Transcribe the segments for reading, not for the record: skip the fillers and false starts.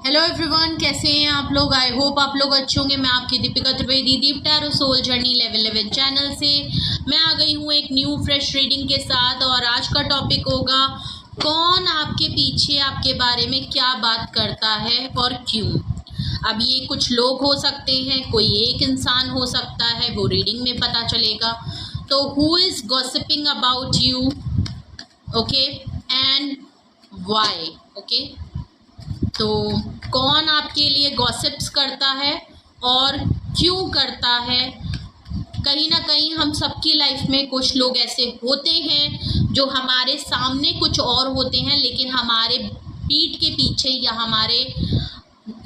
Hello everyone, कैसे हैं आप लोग। आई होप आप लोग अच्छे होंगे। मैं आपकी Deepika Trivedi Deep tarot soul journey level 11 channel से मैं आ गई हूँ एक न्यू फ्रेश रीडिंग के साथ। और आज का टॉपिक होगा कौन आपके पीछे आपके बारे में क्या बात करता है और क्यों। अब ये कुछ लोग हो सकते हैं, कोई एक इंसान हो सकता है, वो रीडिंग में पता चलेगा। तो who is gossiping about you, okay, and why, okay. तो कौन आपके लिए गॉसिप्स करता है और क्यों करता है। कहीं ना कहीं हम सबकी लाइफ में कुछ लोग ऐसे होते हैं जो हमारे सामने कुछ और होते हैं, लेकिन हमारे पीठ के पीछे या हमारे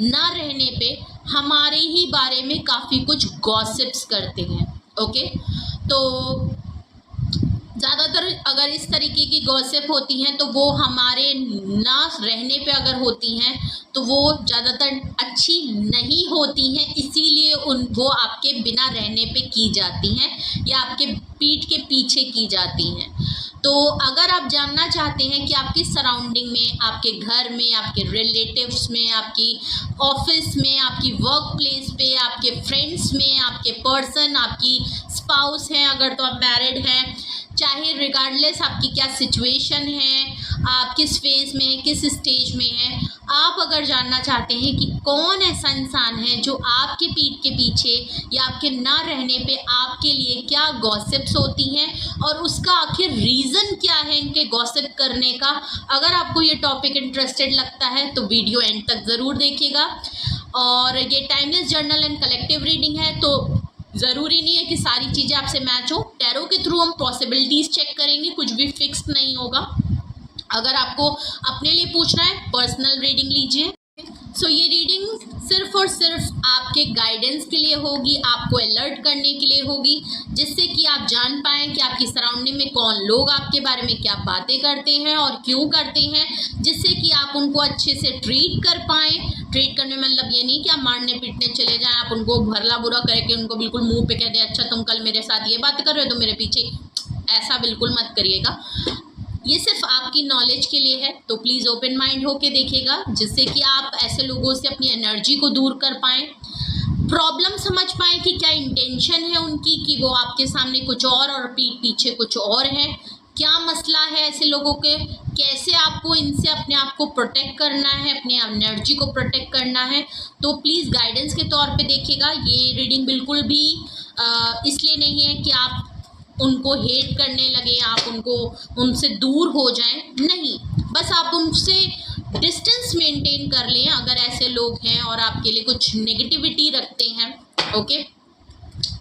ना रहने पे हमारे ही बारे में काफ़ी कुछ गॉसिप्स करते हैं, ओके। तो ज़्यादातर अगर इस तरीके की गॉसिप होती हैं तो वो हमारे ना रहने पे अगर होती हैं तो वो ज़्यादातर अच्छी नहीं होती हैं, इसीलिए वो आपके बिना रहने पे की जाती हैं या आपके पीठ के पीछे की जाती हैं। तो अगर आप जानना चाहते हैं कि आपकी सराउंडिंग में, आपके घर में, आपके रिलेटिव्स में, आपकी ऑफिस में, आपकी वर्क प्लेस पे, आपके फ्रेंड्स में, आपके पर्सन, आपकी स्पाउस हैं अगर तो आप मैरिड हैं, चाहे रिगार्डलेस आपकी क्या सिचुएशन है, आप किस फेज में हैं, किस स्टेज में हैं, आप अगर जानना चाहते हैं कि कौन ऐसा इंसान है जो आपके पीठ के पीछे या आपके ना रहने पे आपके लिए क्या गॉसिप्स होती हैं और उसका आखिर रीज़न क्या है इनके गॉसिप करने का, अगर आपको ये टॉपिक इंटरेस्टेड लगता है तो वीडियो एंड तक ज़रूर देखिएगा। और ये timeless journal and collective reading है, तो ज़रूरी नहीं है कि सारी चीज़ें आपसे मैच हो। टैरो के थ्रू हम पॉसिबिलिटीज़ चेक करेंगे, कुछ भी फिक्स नहीं होगा। अगर आपको अपने लिए पूछना है पर्सनल रीडिंग लीजिए। सो ये रीडिंग सिर्फ और सिर्फ आपके गाइडेंस के लिए होगी, आपको अलर्ट करने के लिए होगी, जिससे कि आप जान पाएँ कि आपकी सराउंडिंग में कौन लोग आपके बारे में क्या बातें करते हैं और क्यों करते हैं, जिससे कि आप उनको अच्छे से ट्रीट कर पाएँ। ट्रीट करने में मतलब ये नहीं कि आप मारने पीटने चले जाएं, आप उनको भरला बुरा करके उनको बिल्कुल मुंह पे कह दें अच्छा तुम कल मेरे साथ ये बात कर रहे हो तो मेरे पीछे, ऐसा बिल्कुल मत करिएगा। ये सिर्फ आपकी नॉलेज के लिए है, तो प्लीज़ ओपन माइंड होके देखिएगा, जिससे कि आप ऐसे लोगों से अपनी एनर्जी को दूर कर पाएँ, प्रॉब्लम समझ पाएँ कि क्या इंटेंशन है उनकी, कि वो आपके सामने कुछ और पीठ पीछे कुछ और है, क्या मसला है ऐसे लोगों के, कैसे आपको इनसे अपने आप को प्रोटेक्ट करना है, अपने एनर्जी को प्रोटेक्ट करना है। तो प्लीज़ गाइडेंस के तौर पे देखिएगा। ये रीडिंग बिल्कुल भी इसलिए नहीं है कि आप उनको हेट करने लगे, आप उनसे दूर हो जाएं, नहीं, बस आप उनसे डिस्टेंस मेंटेन कर लें अगर ऐसे लोग हैं और आपके लिए कुछ नेगेटिविटी रखते हैं, ओके।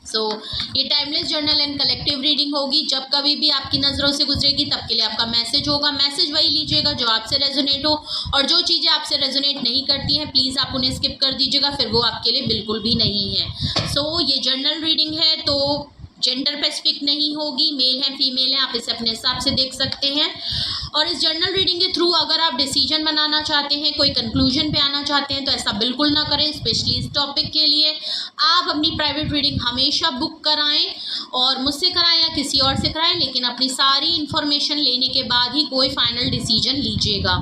सो ये timeless journal and collective reading होगी। जब कभी भी आपकी नज़रों से गुजरेगी तब के लिए आपका मैसेज होगा। मैसेज वही लीजिएगा जो आपसे रेजोनेट हो, और जो चीज़ें आपसे रेजोनेट नहीं करती हैं प्लीज़ आप उन्हें स्किप कर दीजिएगा, फिर वो आपके लिए बिल्कुल भी नहीं है। सो ये जर्नल रीडिंग है तो जेंडर स्पेसिफिक नहीं होगी, मेल है फीमेल है, आप इसे अपने हिसाब से देख सकते हैं। और इस जर्नल रीडिंग के थ्रू अगर आप डिसीजन बनाना चाहते हैं, कोई कंक्लूजन पे आना चाहते हैं तो ऐसा बिल्कुल ना करें। स्पेशली इस टॉपिक के लिए आप अपनी प्राइवेट रीडिंग हमेशा बुक कराएं, और मुझसे कराएं या किसी और से कराएं, लेकिन अपनी सारी इन्फॉर्मेशन लेने के बाद ही कोई फाइनल डिसीजन लीजिएगा।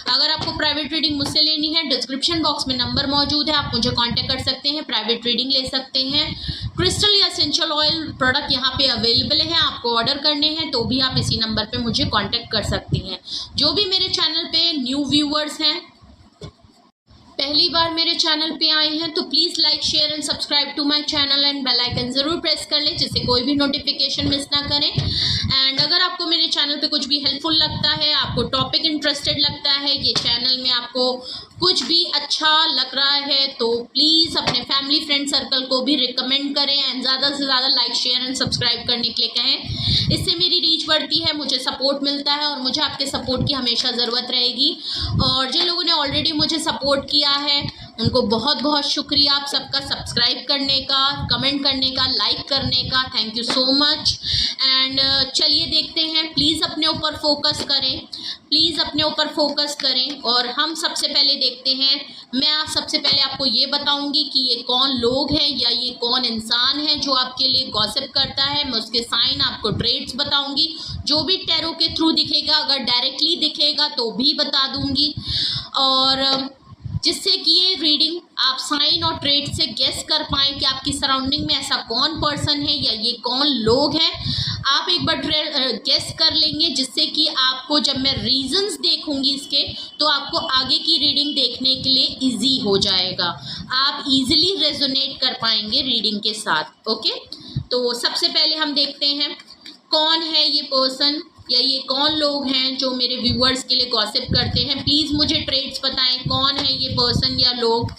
अगर आपको प्राइवेट रीडिंग मुझसे लेनी है, डिस्क्रिप्शन बॉक्स में नंबर मौजूद है, आप मुझे कॉन्टैक्ट कर सकते हैं, प्राइवेट रीडिंग ले सकते हैं। क्रिस्टल या एसेंशियल ऑयल प्रोडक्ट यहाँ पे अवेलेबल है, आपको ऑर्डर करने हैं तो भी आप इसी नंबर पे मुझे कांटेक्ट कर सकते हैं। जो भी मेरे चैनल पे न्यू व्यूअर्स हैं, पहली बार मेरे चैनल पे आए हैं, तो please like share and subscribe to my channel and bell icon ज़रूर प्रेस कर लें, जिससे कोई भी नोटिफिकेशन मिस ना करें। एंड अगर आपको मेरे चैनल पे कुछ भी हेल्पफुल लगता है, आपको टॉपिक इंटरेस्टेड लगता है, ये चैनल में आपको कुछ भी अच्छा लग रहा है, तो प्लीज़ अपने फैमिली फ्रेंड सर्कल को भी रिकमेंड करें एंड ज़्यादा से ज़्यादा लाइक शेयर एंड सब्सक्राइब करने के लिए कहें। इससे मेरी रीच बढ़ती है, मुझे सपोर्ट मिलता है और मुझे आपके सपोर्ट की हमेशा ज़रूरत रहेगी। और जिन लोगों ने ऑलरेडी मुझे सपोर्ट किया है उनको बहुत बहुत शुक्रिया आप सबका, सब्सक्राइब करने का, कमेंट करने का, लाइक करने का, thank you so much. And चलिए देखते हैं, प्लीज़ अपने ऊपर फोकस करें, प्लीज़ अपने ऊपर फोकस करें। और हम सबसे पहले देखते हैं, मैं सबसे पहले आपको ये बताऊंगी कि ये कौन लोग हैं या ये कौन इंसान है जो आपके लिए गॉसिप करता है। मैं उसके साइन आपको ट्रेड्स बताऊंगी, जो भी टैरो के थ्रू दिखेगा, अगर डायरेक्टली दिखेगा तो भी बता दूंगी। और जिससे कि ये रीडिंग आप साइन और ट्रेड से गेस कर पाएँ कि आपकी सराउंडिंग में ऐसा कौन पर्सन है या ये कौन लोग हैं। आप एक बार गेस कर लेंगे, जिससे कि आपको जब मैं रीजंस देखूंगी इसके, तो आपको आगे की रीडिंग देखने के लिए इजी हो जाएगा। आप इजीली रेजोनेट कर पाएंगे रीडिंग के साथ। ओके, तो सबसे पहले हम देखते हैं कौन है ये पर्सन या ये कौन लोग हैं जो मेरे व्यूअर्स के लिए गॉसिप करते हैं। प्लीज़ मुझे ट्रेड्स बताएं, कौन है ये पर्सन या लोग।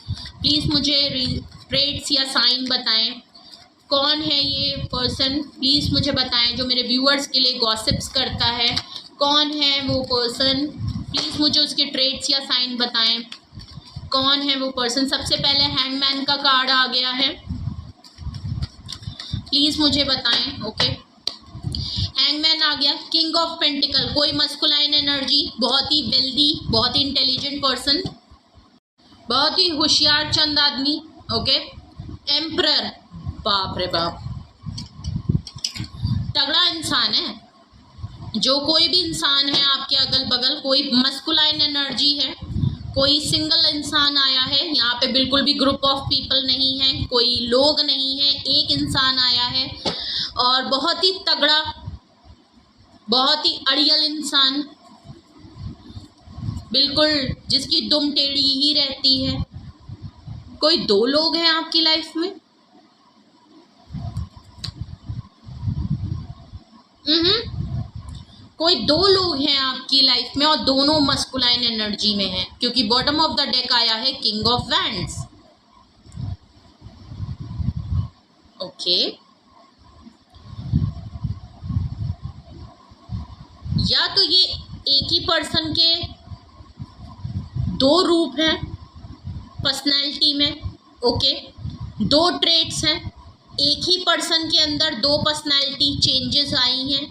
प्लीज़ मुझे ट्रेड्स या साइन बताएं, कौन है ये पर्सन। प्लीज़ मुझे बताएं जो मेरे व्यूअर्स के लिए गॉसिप्स करता है। कौन है वो पर्सन, प्लीज़ मुझे उसके ट्रेड्स या साइन बताएं, कौन है वो पर्सन। सबसे पहले हैंगमैन का कार्ड आ गया है, प्लीज़ मुझे बताएं। ओके, हैंगमैन आ गया। किंग ऑफ पेंटिकल, कोई मस्कुलाइन एनर्जी, बहुत ही वेल्दी, बहुत ही इंटेलिजेंट पर्सन, बहुत ही होशियार चंद आदमी। ओके, एम्परर, बाप रे बाप, तगड़ा इंसान है। जो कोई भी इंसान है आपके अगल बगल, कोई मस्कुलाइन एनर्जी है, कोई सिंगल इंसान आया है यहाँ पे, बिल्कुल भी ग्रुप ऑफ पीपल नहीं है, कोई लोग नहीं है, एक इंसान आया है और बहुत ही तगड़ा, बहुत ही अड़ियल इंसान, बिल्कुल जिसकी दुम टेढ़ी ही रहती है। कोई दो लोग हैं आपकी लाइफ में। कोई दो लोग हैं आपकी लाइफ में और दोनों मस्कुलाइन एनर्जी में हैं, क्योंकि बॉटम ऑफ द डेक आया है किंग ऑफ वैंड्स। ओके, या तो ये एक ही पर्सन के दो रूप हैं पर्सनैलिटी में। ओके, दो ट्रेट्स हैं, एक ही पर्सन के अंदर दो पर्सनैलिटी चेंजेस आई हैं।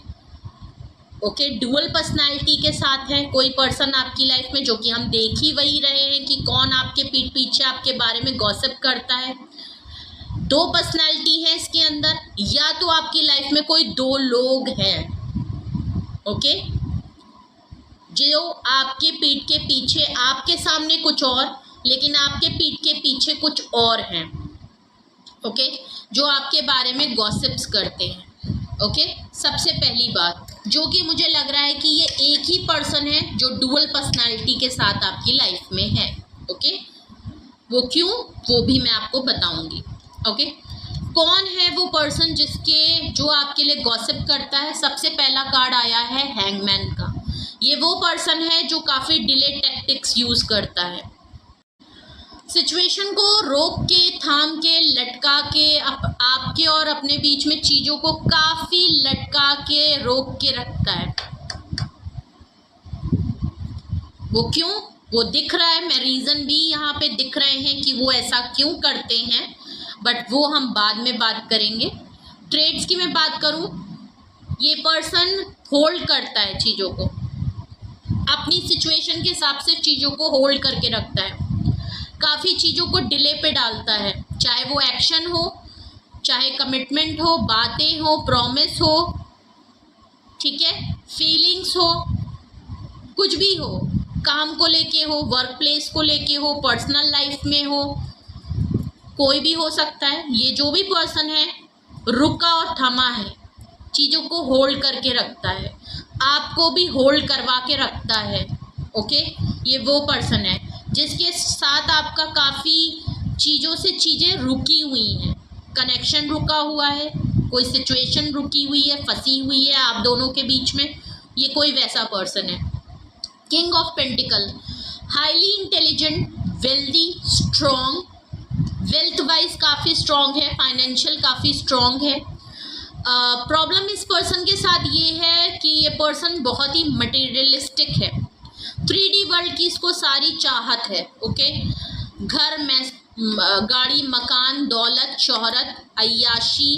ओके, डुअल पर्सनैलिटी के साथ है कोई पर्सन आपकी लाइफ में, जो कि हम देख ही वही रहे हैं कि कौन आपके पीठ पीछे आपके बारे में गॉसिप करता है। दो पर्सनैलिटी है इसके अंदर, या तो आपकी लाइफ में कोई दो लोग हैं। ओके, जो आपके पीठ के पीछे, आपके सामने कुछ और, लेकिन आपके पीठ के पीछे कुछ और हैं। ओके, जो आपके बारे में गॉसिप्स करते हैं। ओके, सबसे पहली बात जो कि मुझे लग रहा है कि ये एक ही पर्सन है जो डुअल पर्सनालिटी के साथ आपकी लाइफ में है। ओके, वो क्यों, वो भी मैं आपको बताऊंगी। ओके, कौन है वो पर्सन जो आपके लिए गॉसिप करता है। सबसे पहला कार्ड आया है हैंगमैन का। ये वो पर्सन है जो काफ़ी डिले टैक्टिक्स यूज़ करता है, सिचुएशन को रोक के, थाम के, लटका के, आपके और अपने बीच में चीज़ों को काफ़ी लटका के, रोक के रखता है। वो क्यों, वो दिख रहा है, मैं रीज़न भी यहाँ पे दिख रहे हैं कि वो ऐसा क्यों करते हैं, बट वो हम बाद में बात करेंगे। ट्रेड्स की मैं बात करूँ, ये पर्सन होल्ड करता है चीज़ों को, अपनी सिचुएशन के हिसाब से चीज़ों को होल्ड करके रखता है, काफ़ी चीज़ों को डिले पे डालता है, चाहे वो एक्शन हो, चाहे कमिटमेंट हो, बातें हो, प्रॉमिस हो, ठीक है, फीलिंग्स हो, कुछ भी हो, काम को लेके हो, वर्क प्लेस को लेके हो, पर्सनल लाइफ में हो, कोई भी हो सकता है। ये जो भी पर्सन है रुका और थमा है, चीज़ों को होल्ड करके रखता है, आपको भी होल्ड करवा के रखता है। ओके, ये वो पर्सन है जिसके साथ आपका काफ़ी चीज़ों से चीज़ें रुकी हुई हैं, कनेक्शन रुका हुआ है, कोई सिचुएशन रुकी हुई है, फंसी हुई है आप दोनों के बीच में। ये कोई वैसा पर्सन है। King of pentacle, highly intelligent, wealthy, strong, wealth wise काफ़ी स्ट्रॉन्ग है, फाइनेंशियल काफ़ी स्ट्रॉन्ग है। प्रॉब्लम इस पर्सन के साथ ये है कि ये पर्सन बहुत ही मटेरियलिस्टिक है, 3D वर्ल्ड की इसको सारी चाहत है। ओके, घर में गाड़ी, मकान, दौलत, शोहरत, अय्याशी,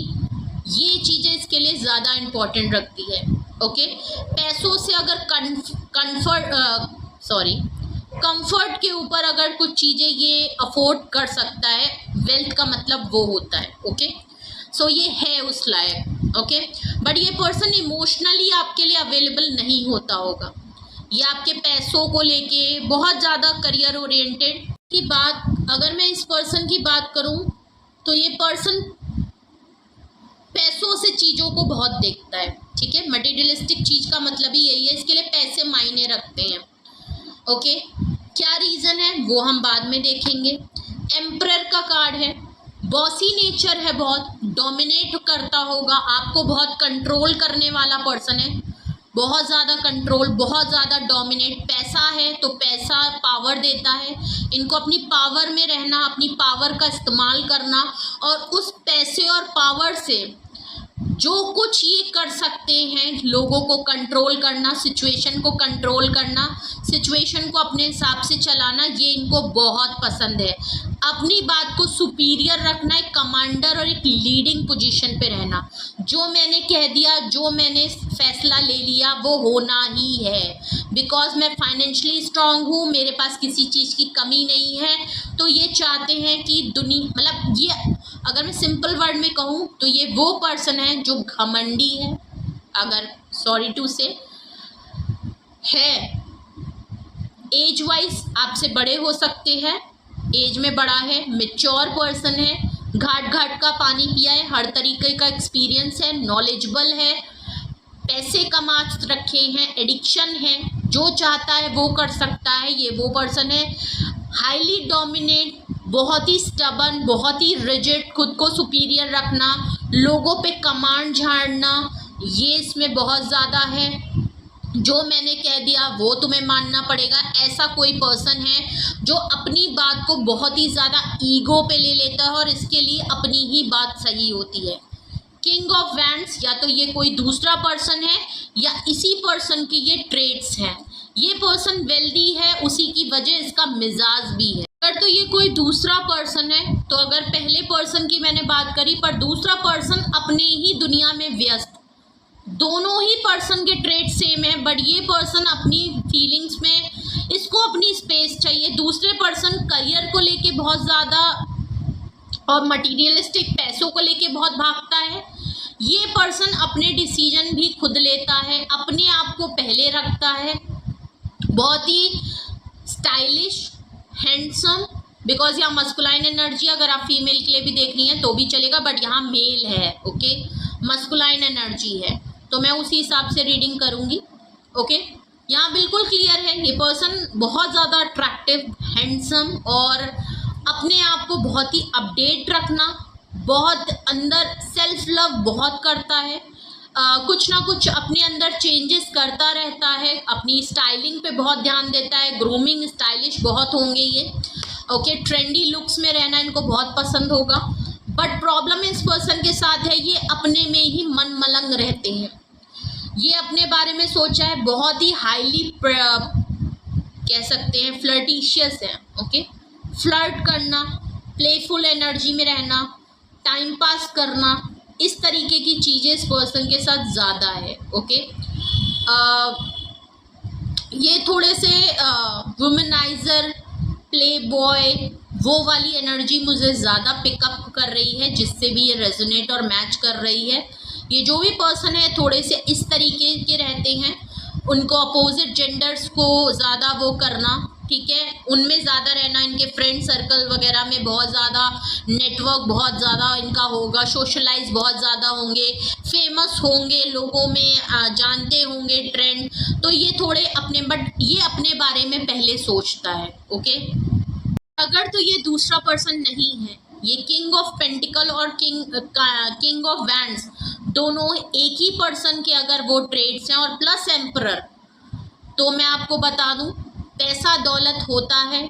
ये चीज़ें इसके लिए ज़्यादा इम्पोर्टेंट रखती है। ओके, पैसों से अगर कंफर्ट के ऊपर अगर कुछ चीज़ें ये अफोर्ड कर सकता है, वेल्थ का मतलब वो होता है। ओके, सो ये है उस लायक। ओके, बट ये पर्सन इमोशनली आपके लिए अवेलेबल नहीं होता होगा, ये आपके पैसों को लेके बहुत ज़्यादा करियर ओरिएंटेड की बात, अगर मैं इस पर्सन की बात करूं तो ये पर्सन पैसों से चीज़ों को बहुत देखता है, ठीक है। मटेरियलिस्टिक चीज़ का मतलब ही यही है, इसके लिए पैसे मायने रखते हैं। ओके, क्या रीज़न है वो हम बाद में देखेंगे। एम्परर का कार्ड है, बॉसी नेचर है, बहुत डोमिनेट करता होगा, आपको बहुत कंट्रोल करने वाला पर्सन है, बहुत ज़्यादा कंट्रोल, बहुत ज़्यादा डोमिनेट। पैसा है तो पैसा पावर देता है, इनको अपनी पावर में रहना, अपनी पावर का इस्तेमाल करना और उस पैसे और पावर से जो कुछ ये कर सकते हैं, लोगों को कंट्रोल करना, सिचुएशन को कंट्रोल करना, सिचुएशन को अपने हिसाब से चलाना, ये इनको बहुत पसंद है। अपनी बात को सुपीरियर रखना, एक कमांडर और एक लीडिंग पोजीशन पे रहना। जो मैंने कह दिया, जो मैंने फैसला ले लिया वो होना ही है, बिकॉज मैं फाइनेंशियली स्ट्रांग हूँ, मेरे पास किसी चीज़ की कमी नहीं है। तो ये चाहते हैं कि दुनिया, मतलब ये अगर मैं सिंपल वर्ड में कहूँ तो ये वो पर्सन है जो घमंडी है, अगर सॉरी टू से है। एज वाइज आपसे बड़े हो सकते हैं, एज में बड़ा है, मैच्योर पर्सन है, घाट घाट का पानी पिया है, हर तरीके का एक्सपीरियंस है, नॉलेजेबल है, पैसे कमा रखे हैं, एडिक्शन है, जो चाहता है वो कर सकता है, ये वो पर्सन है। हाईली डोमिनेट, बहुत ही स्टबन, बहुत ही रिजिड, खुद को सुपीरियर रखना, लोगों पे कमांड झाड़ना, ये इसमें बहुत ज़्यादा है। जो मैंने कह दिया वो तुम्हें मानना पड़ेगा, ऐसा कोई पर्सन है जो अपनी बात को बहुत ही ज़्यादा ईगो पे ले लेता है और इसके लिए अपनी ही बात सही होती है। किंग ऑफ वैंड्स, या तो ये कोई दूसरा पर्सन है या इसी पर्सन की ये ट्रेड्स हैं। ये पर्सन वेल्दी है, उसी की वजह इसका मिजाज भी है। अगर तो ये कोई दूसरा पर्सन है तो अगर पहले पर्सन की मैंने बात करी, पर दूसरा पर्सन अपने ही दुनिया में व्यस्त, दोनों ही पर्सन के ट्रेड सेम है, बट ये पर्सन अपनी फीलिंग्स में, इसको अपनी स्पेस चाहिए। दूसरे पर्सन करियर को लेके बहुत ज़्यादा और मटीरियलिस्टिक पैसों को लेके बहुत भागता है। ये पर्सन अपने डिसीजन भी खुद लेता है, अपने आप को पहले रखता है, बहुत ही स्टाइलिश, हैंडसम, बिकॉज यहाँ मस्कुलाइन एनर्जी, अगर आप फीमेल के लिए भी देख रही हैं तो भी चलेगा, बट यहाँ मेल है। ओके, मस्कुलाइन एनर्जी है तो मैं उसी हिसाब से रीडिंग करूँगी। ओके, यहाँ बिल्कुल क्लियर है, ये पर्सन बहुत ज़्यादा अट्रैक्टिव, हैंडसम और अपने आप को बहुत ही अपडेट रखना, बहुत अंदर सेल्फ लव बहुत करता है, कुछ ना कुछ अपने अंदर चेंजेस करता रहता है, अपनी स्टाइलिंग पे बहुत ध्यान देता है, ग्रूमिंग स्टाइलिश बहुत होंगे ये। ओके, ट्रेंडी लुक्स में रहना इनको बहुत पसंद होगा, बट प्रॉब्लम इस पर्सन के साथ है, ये अपने में ही मन मलंग रहते हैं। ये अपने बारे में सोचा है, बहुत ही हाईली कह सकते हैं फ्लर्टिशियस है। ओके, फ्लर्ट करना, प्लेफुल एनर्जी में रहना, टाइम पास करना, इस तरीके की चीज़ें इस पर्सन के साथ ज़्यादा है। ओके, ये थोड़े से वुमेनाइजर, प्ले बॉय, वो वाली एनर्जी मुझे ज़्यादा पिकअप कर रही है, जिससे भी ये रेजोनेट और मैच कर रही है। ये जो भी पर्सन है थोड़े से इस तरीके के रहते हैं, उनको अपोजिट जेंडर्स को ज़्यादा वो करना, ठीक है, उनमें ज़्यादा रहना, इनके फ्रेंड सर्कल वगैरह में बहुत ज़्यादा नेटवर्क बहुत ज़्यादा इनका होगा, सोशलाइज बहुत ज़्यादा होंगे, फेमस होंगे, लोगों में जानते होंगे ट्रेंड, तो ये थोड़े अपने, बट ये अपने बारे में पहले सोचता है। ओके, अगर तो ये दूसरा पर्सन नहीं है, ये किंग ऑफ पेंटिकल और किंग ऑफ वैंड्स दोनों एक ही पर्सन के अगर वो ट्रेड्स हैं और प्लस एम्परर, तो मैं आपको बता दूं पैसा दौलत होता है,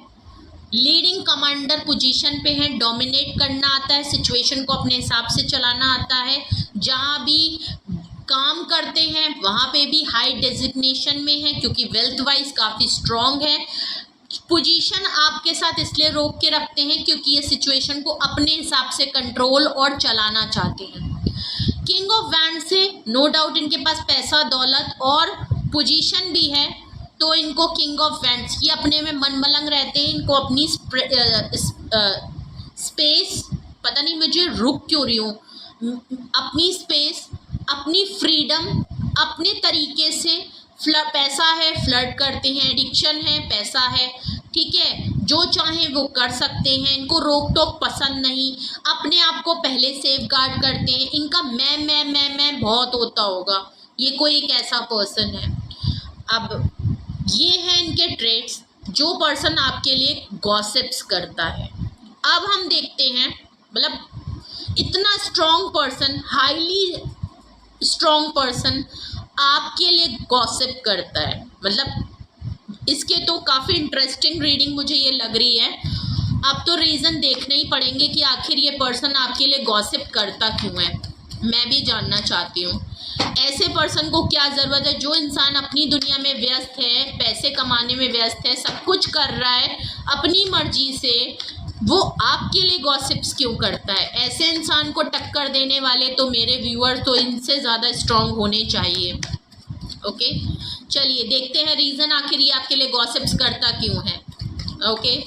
लीडिंग कमांडर पोजीशन पे है, डोमिनेट करना आता है, सिचुएशन को अपने हिसाब से चलाना आता है, जहाँ भी काम करते हैं वहाँ पे भी हाई डेजिग्नेशन में है, क्योंकि वेल्थ वाइज काफ़ी स्ट्रॉन्ग है। पोजीशन आपके साथ इसलिए रोक के रखते हैं क्योंकि ये सिचुएशन को अपने हिसाब से कंट्रोल और चलाना चाहते हैं। किंग ऑफ वैंड से नो डाउट इनके पास पैसा दौलत और पोजीशन भी है, तो इनको किंग ऑफ वैंड्स, ये अपने में मन मलंग रहते हैं, इनको अपनी स्पेस, पता नहीं मुझे रुक क्यों रही हूँ, अपनी स्पेस, अपनी फ्रीडम, अपने तरीके से पैसा है, फ्लर्ट करते हैं, एडिक्शन है, पैसा है, ठीक है, जो चाहें वो कर सकते हैं, इनको रोक टोक पसंद नहीं, अपने आप को पहले सेफ गार्ड करते हैं, इनका मैं बहुत होता होगा, ये कोई एक ऐसा पर्सन है। अब ये हैं इनके ट्रेड्स, जो पर्सन आपके लिए गॉसिप्स करता है। अब हम देखते हैं, मतलब इतना strong person, highly strong person आपके लिए गॉसिप करता है, मतलब इसके तो काफ़ी इंटरेस्टिंग रीडिंग मुझे ये लग रही है। अब तो रीज़न देखने ही पड़ेंगे कि आखिर ये पर्सन आपके लिए गॉसिप करता क्यों है, मैं भी जानना चाहती हूँ। ऐसे पर्सन को क्या ज़रूरत है, जो इंसान अपनी दुनिया में व्यस्त है, पैसे कमाने में व्यस्त है, सब कुछ कर रहा है अपनी मर्जी से, वो आपके लिए गॉसिप्स क्यों करता है? ऐसे इंसान को टक्कर देने वाले तो मेरे व्यूअर्स तो इनसे ज़्यादा स्ट्रॉन्ग होने चाहिए। ओके, चलिए देखते हैं रीज़न आखिर ये आपके लिए गॉसिप्स करता क्यों है। ओके,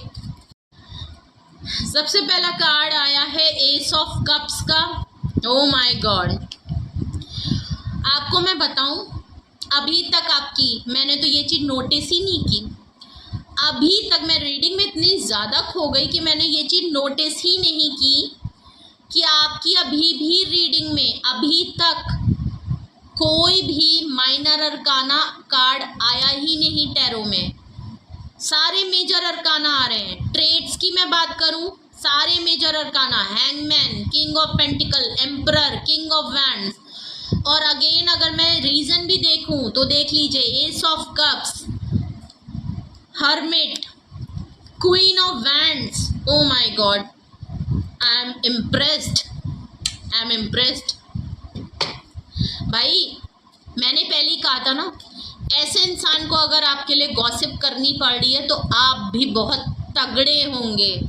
सबसे पहला कार्ड आया है एस ऑफ कप्स का। ओ माय गॉड, आपको मैं बताऊं, अभी तक मैंने तो ये चीज़ नोटिस ही नहीं की। अभी तक मैं रीडिंग में इतनी ज़्यादा खो गई कि मैंने ये चीज़ नोटिस ही नहीं की कि आपकी अभी भी रीडिंग में अभी तक कोई भी माइनर अरकाना कार्ड आया ही नहीं टैरो में। सारे मेजर अरकाना आ रहे हैं। ट्रेड्स की मैं बात करूं, सारे major arcana, hangman, king of pentacle, emperor, king of wands, और अगेन अगर मैं रीज़न भी देखूं तो देख लीजिए, ace of cups, hermit, queen of wands. Oh my God, I am impressed भाई। मैंने पहले ही कहा था ना, ऐसे इंसान को अगर आपके लिए गॉसिप करनी पड़ रही है तो आप भी बहुत तगड़े होंगे,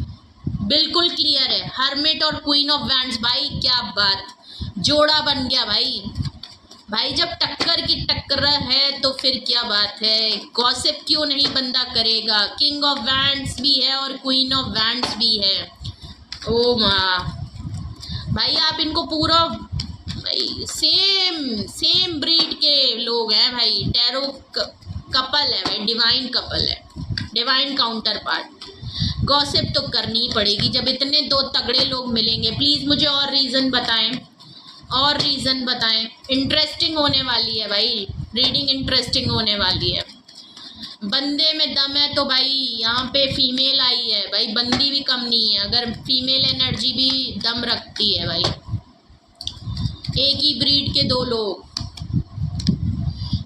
बिल्कुल क्लियर है। हर्मिट और क्वीन ऑफ वैंड्स, भाई क्या बात, जोड़ा बन गया भाई। भाई जब टक्कर की टक्कर है तो फिर क्या बात है, गॉसिप क्यों नहीं बंदा करेगा। किंग ऑफ वैंड्स भी है और क्वीन ऑफ वैंड्स भी है। ओ माँ भाई, आप इनको पूरा भाई सेम ब्रीड के लोग हैं भाई, टैरो कपल है भाई, डिवाइन कपल है, डिवाइन काउंटर पार्ट। गॉसिप तो करनी ही पड़ेगी जब इतने दो तगड़े लोग मिलेंगे। प्लीज़ मुझे और रीज़न बताएं, इंटरेस्टिंग होने वाली है भाई, रीडिंग इंटरेस्टिंग होने वाली है। बंदे में दम है तो भाई यहाँ पे फीमेल आई है भाई, बंदी भी कम नहीं है, अगर फीमेल एनर्जी भी दम रखती है भाई। एक ही ब्रीड के दो लोग,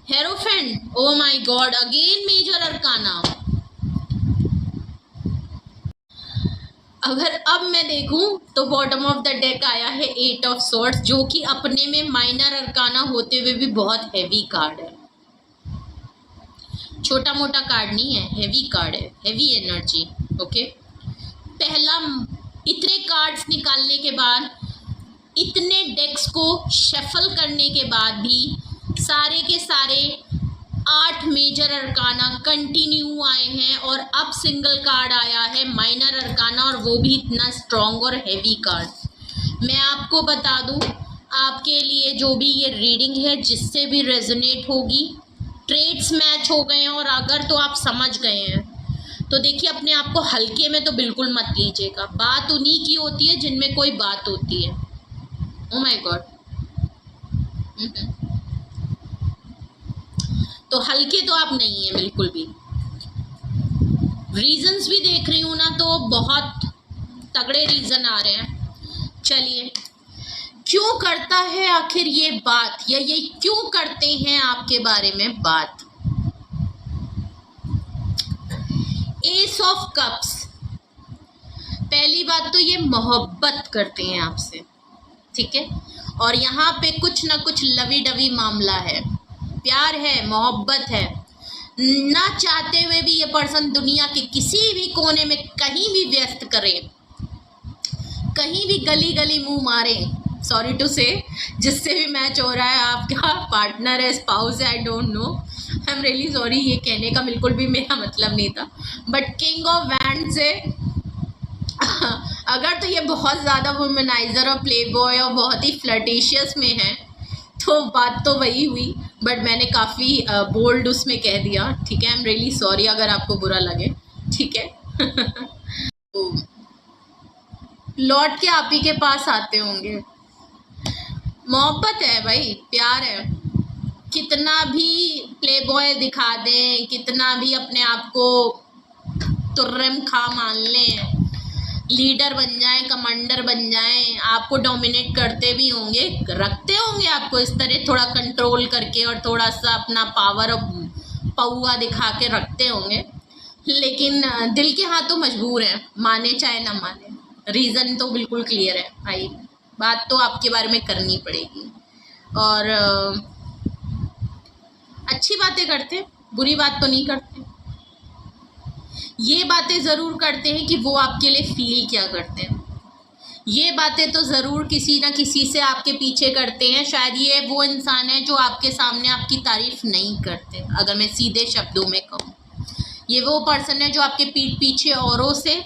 hierophant, oh my God, again major arcana. अगर अब मैं देखूं तो बॉटम ऑफ द डेक आया है एट ऑफ सॉर्ड्स, जो कि अपने में माइनर अरकाना होते हुए भी बहुत हैवी कार्ड है। छोटा मोटा कार्ड नहीं है, हैवी कार्ड है, हैवी एनर्जी। ओके, पहला इतने कार्ड्स निकालने के बाद, इतने डेक्स को शफल करने के बाद भी सारे के सारे 8 मेजर अरकाना कंटिन्यू आए हैं, और अब सिंगल कार्ड आया है माइनर अरकाना, और वो भी इतना स्ट्रॉन्ग और हैवी कार्ड। मैं आपको बता दूं, आपके लिए जो भी ये रीडिंग है, जिससे भी रेजोनेट होगी, ट्रेड्स मैच हो गए हैं, और अगर तो आप समझ गए हैं तो देखिए, अपने आप को हल्के में तो बिल्कुल मत लीजिएगा। बात उन्हीं की होती है जिनमें कोई बात होती है। ओ माय गॉड, तो हल्के तो आप नहीं है बिल्कुल भी। रीजंस भी देख रही हूँ ना, तो बहुत तगड़े रीजन आ रहे हैं। चलिए, क्यों करता है आखिर ये बात, या ये क्यों करते हैं आपके बारे में बात। एस ऑफ कप्स, पहली बात तो ये मोहब्बत करते हैं आपसे, ठीक है, और यहाँ पे कुछ ना कुछ लवी डवी मामला है, प्यार है, मोहब्बत है। ना चाहते हुए भी ये पर्सन दुनिया के किसी भी कोने में कहीं भी व्यस्त करे, कहीं भी गली गली मुंह मारे, सॉरी टू से, जिससे भी मैच हो रहा है, आपका पार्टनर है, स्पाउस है, I don't know, I am really sorry, ये कहने का बिल्कुल भी मेरा मतलब नहीं था, बट किंग ऑफ वैंड से अगर तो ये बहुत ज़्यादा वुमनाइजर और प्ले बॉय और बहुत ही फ्लर्टिशियस में है तो बात तो वही हुई, बट मैंने काफ़ी बोल्ड उसमें कह दिया, ठीक है, आई एम रियली सॉरी अगर आपको बुरा लगे। ठीक है। तो लौट के आप ही के पास आते होंगे। मोहब्बत है भाई, प्यार है। कितना भी प्ले बॉय दिखा दें, कितना भी अपने आप को तुर्रम खा मान लें, लीडर बन जाएं, कमांडर बन जाएं, आपको डोमिनेट करते भी होंगे, रखते होंगे आपको इस तरह थोड़ा कंट्रोल करके और थोड़ा सा अपना पावर पौआ दिखा के रखते होंगे, लेकिन दिल के हाथों मजबूर है, माने चाहे ना माने। रीज़न तो बिल्कुल क्लियर है भाई, बात तो आपके बारे में करनी पड़ेगी। और अच्छी बातें करते, बुरी बात तो नहीं करते। ये बातें ज़रूर करते हैं कि वो आपके लिए फील क्या करते हैं। ये बातें तो ज़रूर किसी ना किसी से आपके पीछे करते हैं। शायद ये वो इंसान है जो आपके सामने आपकी तारीफ़ नहीं करते, अगर मैं सीधे शब्दों में कहूँ। ये वो पर्सन है जो आपके पीठ पीछे औरों से,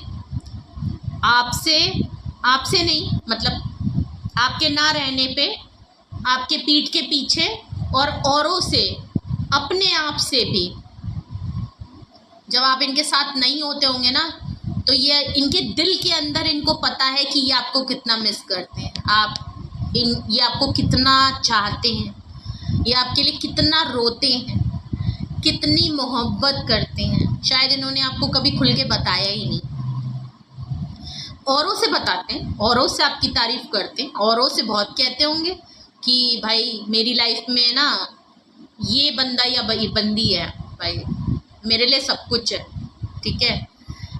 आपसे नहीं, मतलब आपके ना रहने पे आपके पीठ के पीछे और औरों से, अपने आप से भी, जब आप इनके साथ नहीं होते होंगे ना, तो ये इनके दिल के अंदर इनको पता है कि ये आपको कितना मिस करते हैं, ये आपको कितना चाहते हैं, ये आपके लिए कितना रोते हैं, कितनी मोहब्बत करते हैं। शायद इन्होंने आपको कभी खुल के बताया ही नहीं। औरों से बताते हैं, औरों से आपकी तारीफ़ करते हैं, औरों से बहुत कहते होंगे कि भाई मेरी लाइफ में ना ये बंदा या बंदी है, भाई मेरे लिए सब कुछ है, ठीक है,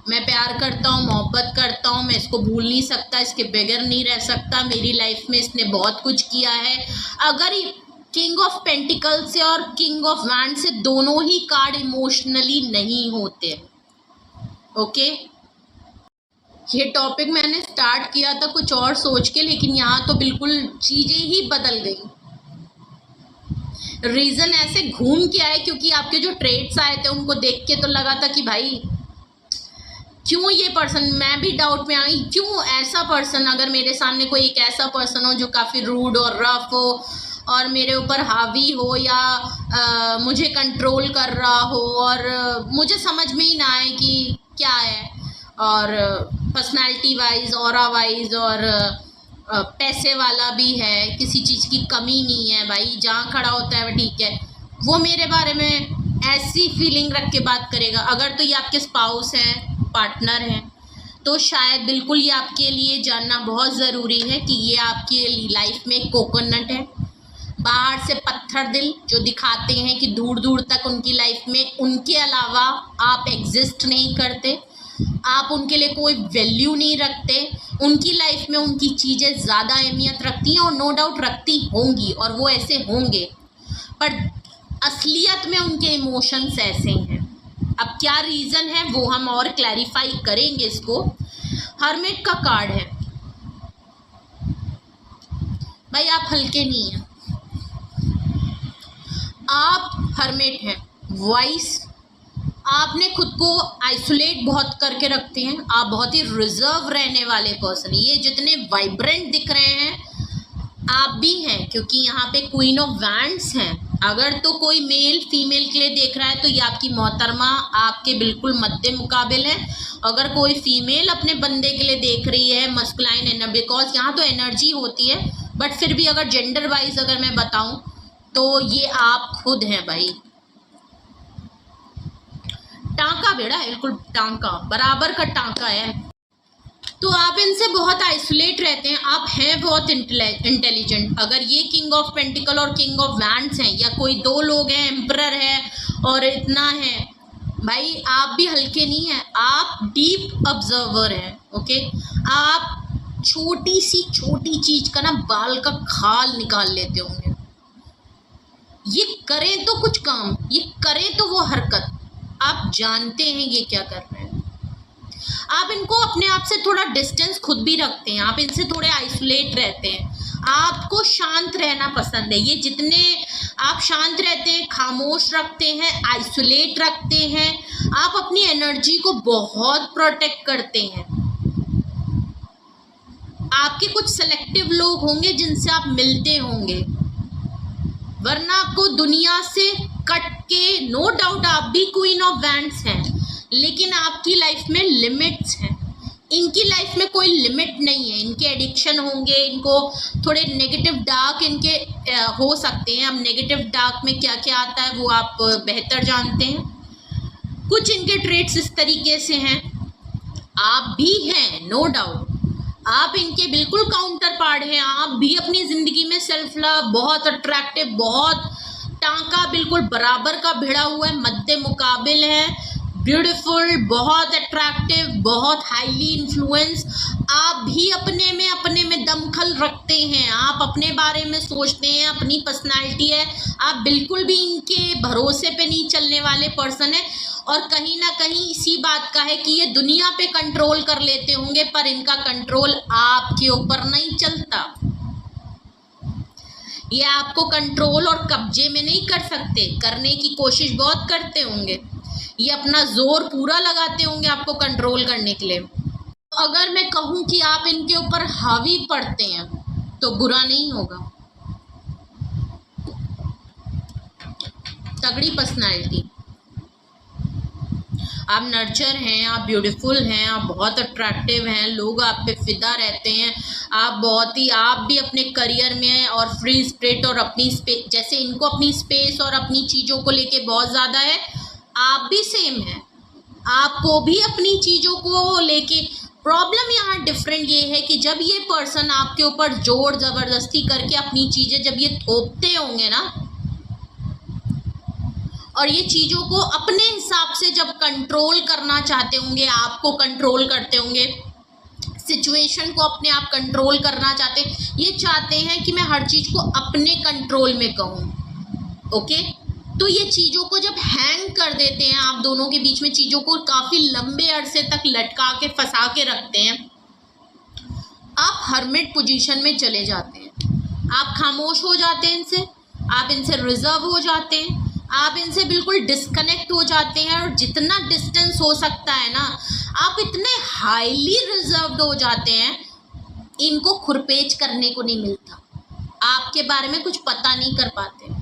मैं प्यार करता हूँ, मोहब्बत करता हूँ, मैं इसको भूल नहीं सकता, इसके बगैर नहीं रह सकता, मेरी लाइफ में इसने बहुत कुछ किया है। अगर किंग ऑफ पेंटिकल से और किंग ऑफ वैंड से दोनों ही कार्ड इमोशनली नहीं होते, ओके। ये टॉपिक मैंने स्टार्ट किया था कुछ और सोच के, लेकिन यहाँ तो बिल्कुल चीज़ें ही बदल गई। रीज़न ऐसे घूम के आए क्योंकि आपके जो ट्रेड्स आए थे उनको देख के तो लगा था कि भाई क्यों ये पर्सन, मैं भी डाउट में आई, क्यों ऐसा पर्सन, अगर मेरे सामने कोई एक ऐसा पर्सन हो जो काफ़ी रूड और रफ हो और मेरे ऊपर हावी हो या मुझे कंट्रोल कर रहा हो और मुझे समझ में ही ना आए कि क्या है, और पर्सनालिटी वाइज, ऑरा वाइज और पैसे वाला भी है, किसी चीज़ की कमी नहीं है, भाई जहाँ खड़ा होता है वो ठीक है, वो मेरे बारे में ऐसी फीलिंग रख के बात करेगा। अगर तो ये आपके स्पाउस हैं, पार्टनर हैं, तो शायद बिल्कुल ये आपके लिए जानना बहुत ज़रूरी है कि ये आपके लाइफ में कोकोनट है, बाहर से पत्थर दिल जो दिखाते हैं कि दूर दूर तक उनकी लाइफ में उनके अलावा आप एग्जिस्ट नहीं करते, आप उनके लिए कोई वैल्यू नहीं रखते, उनकी लाइफ में उनकी चीज़ें ज़्यादा अहमियत रखती हैं और नो डाउट रखती होंगी और वो ऐसे होंगे, पर असलियत में उनके इमोशंस ऐसे हैं। अब क्या रीज़न है वो हम और क्लैरिफाई करेंगे इसको। हर्मिट का कार्ड है भाई, आप हल्के नहीं हैं, आप हर्मिट हैं, वाइस, आपने खुद को आइसोलेट बहुत करके रखते हैं, आप बहुत ही रिजर्व रहने वाले पर्सन। ये जितने वाइब्रेंट दिख रहे हैं आप भी हैं, क्योंकि यहाँ पे क्वीन ऑफ वैंड्स हैं। अगर तो कोई मेल फीमेल के लिए देख रहा है तो ये आपकी मोहतरमा आपके बिल्कुल मद्दे मुकाबिल है। अगर कोई फीमेल अपने बंदे के लिए देख रही है, मस्कुलाइन एनर्जी, बिकॉज यहाँ तो एनर्जी होती है, बट फिर भी अगर जेंडर वाइज अगर मैं बताऊँ तो ये आप खुद हैं भाई। टांका बेड़ा है, बिल्कुल टांका, बराबर का टांका है। तो आप इनसे बहुत आइसोलेट रहते हैं, आप हैं बहुत इंटेलिजेंट। अगर ये किंग ऑफ पेंटिकल और किंग ऑफ वैंड्स हैं, या कोई दो लोग हैं, एम्परर है और इतना है, भाई आप भी हल्के नहीं हैं, आप डीप ऑब्जर्वर हैं, ओके। आप छोटी सी छोटी चीज का ना बाल का खाल निकाल लेते होंगे। ये करें तो कुछ काम, ये करें तो वो हरकत, आप जानते हैं ये क्या कर रहे हैं। आप इनको अपने आप से थोड़ा डिस्टेंस खुद भी रखते हैं, आप इनसे थोड़े आइसोलेट रहते हैं, आपको शांत रहना पसंद है। ये जितने आप शांत रहते हैं, खामोश रखते हैं, आइसोलेट रखते हैं, आप अपनी एनर्जी को बहुत प्रोटेक्ट करते हैं। आपके कुछ सेलेक्टिव लोग होंगे जिनसे आप मिलते होंगे, वरना आपको दुनिया से कट के, नो डाउट आप भी क्वीन ऑफ वैंड्स हैं, लेकिन आपकी लाइफ में लिमिट्स हैं। इनकी लाइफ में कोई लिमिट नहीं है। इनके एडिक्शन होंगे, इनको थोड़े नेगेटिव डार्क इनके हो सकते हैं। अब नेगेटिव डार्क में क्या क्या आता है वो आप बेहतर जानते हैं। कुछ इनके ट्रेट्स इस तरीके से हैं, आप भी हैं, नो डाउट, आप इनके बिल्कुल काउंटर पार्ट हैं। आप भी अपनी ज़िंदगी में सेल्फ लव, बहुत अट्रैक्टिव, बहुत टांका बिल्कुल बराबर का भिड़ा हुआ है, मद्दे मुकाबिल है, ब्यूटीफुल, बहुत अट्रैक्टिव, बहुत हाईली इन्फ्लुएंस। आप भी अपने में दमखल रखते हैं, आप अपने बारे में सोचते हैं, अपनी पर्सनालिटी है, आप बिल्कुल भी इनके भरोसे पे नहीं चलने वाले पर्सन है। और कहीं ना कहीं इसी बात का है कि ये दुनिया पे कंट्रोल कर लेते होंगे, पर इनका कंट्रोल आपके ऊपर नहीं चलता। ये आपको कंट्रोल और कब्जे में नहीं कर सकते, करने की कोशिश बहुत करते होंगे, ये अपना जोर पूरा लगाते होंगे आपको कंट्रोल करने के लिए। अगर मैं कहूँ कि आप इनके ऊपर हावी पड़ते हैं तो बुरा नहीं होगा। तगड़ी पर्सनालिटी, आप नर्चर हैं, आप ब्यूटीफुल हैं, आप बहुत अट्रैक्टिव हैं, लोग आप पे फिदा रहते हैं, आप भी अपने करियर में और फ्री स्पिरिट और अपनी स्पेस, जैसे इनको अपनी स्पेस और अपनी चीज़ों को लेके बहुत ज़्यादा है, आप भी सेम है, आपको भी अपनी चीज़ों को लेके प्रॉब्लम। यहाँ डिफरेंट ये है कि जब ये पर्सन आपके ऊपर जोर ज़बरदस्ती करके अपनी चीज़ें जब ये थोपते होंगे ना, और ये चीज़ों को अपने हिसाब से जब कंट्रोल करना चाहते होंगे, आपको कंट्रोल करते होंगे, सिचुएशन को अपने आप कंट्रोल करना चाहते हैं, ये चाहते हैं कि मैं हर चीज़ को अपने कंट्रोल में कहूँ। ओके, तो ये चीज़ों को जब हैंग कर देते हैं, आप दोनों के बीच में चीज़ों को काफ़ी लंबे अरसे तक लटका के फंसा के रखते हैं, आप हर्मिट पोजीशन में चले जाते हैं, आप खामोश हो जाते हैं इनसे, आप इनसे रिजर्व हो जाते हैं, आप इनसे बिल्कुल डिस्कनेक्ट हो जाते हैं, और जितना डिस्टेंस हो सकता है ना, आप इतने हाईली रिजर्व्ड हो जाते हैं, इनको खुरपेच करने को नहीं मिलता, आपके बारे में कुछ पता नहीं कर पाते।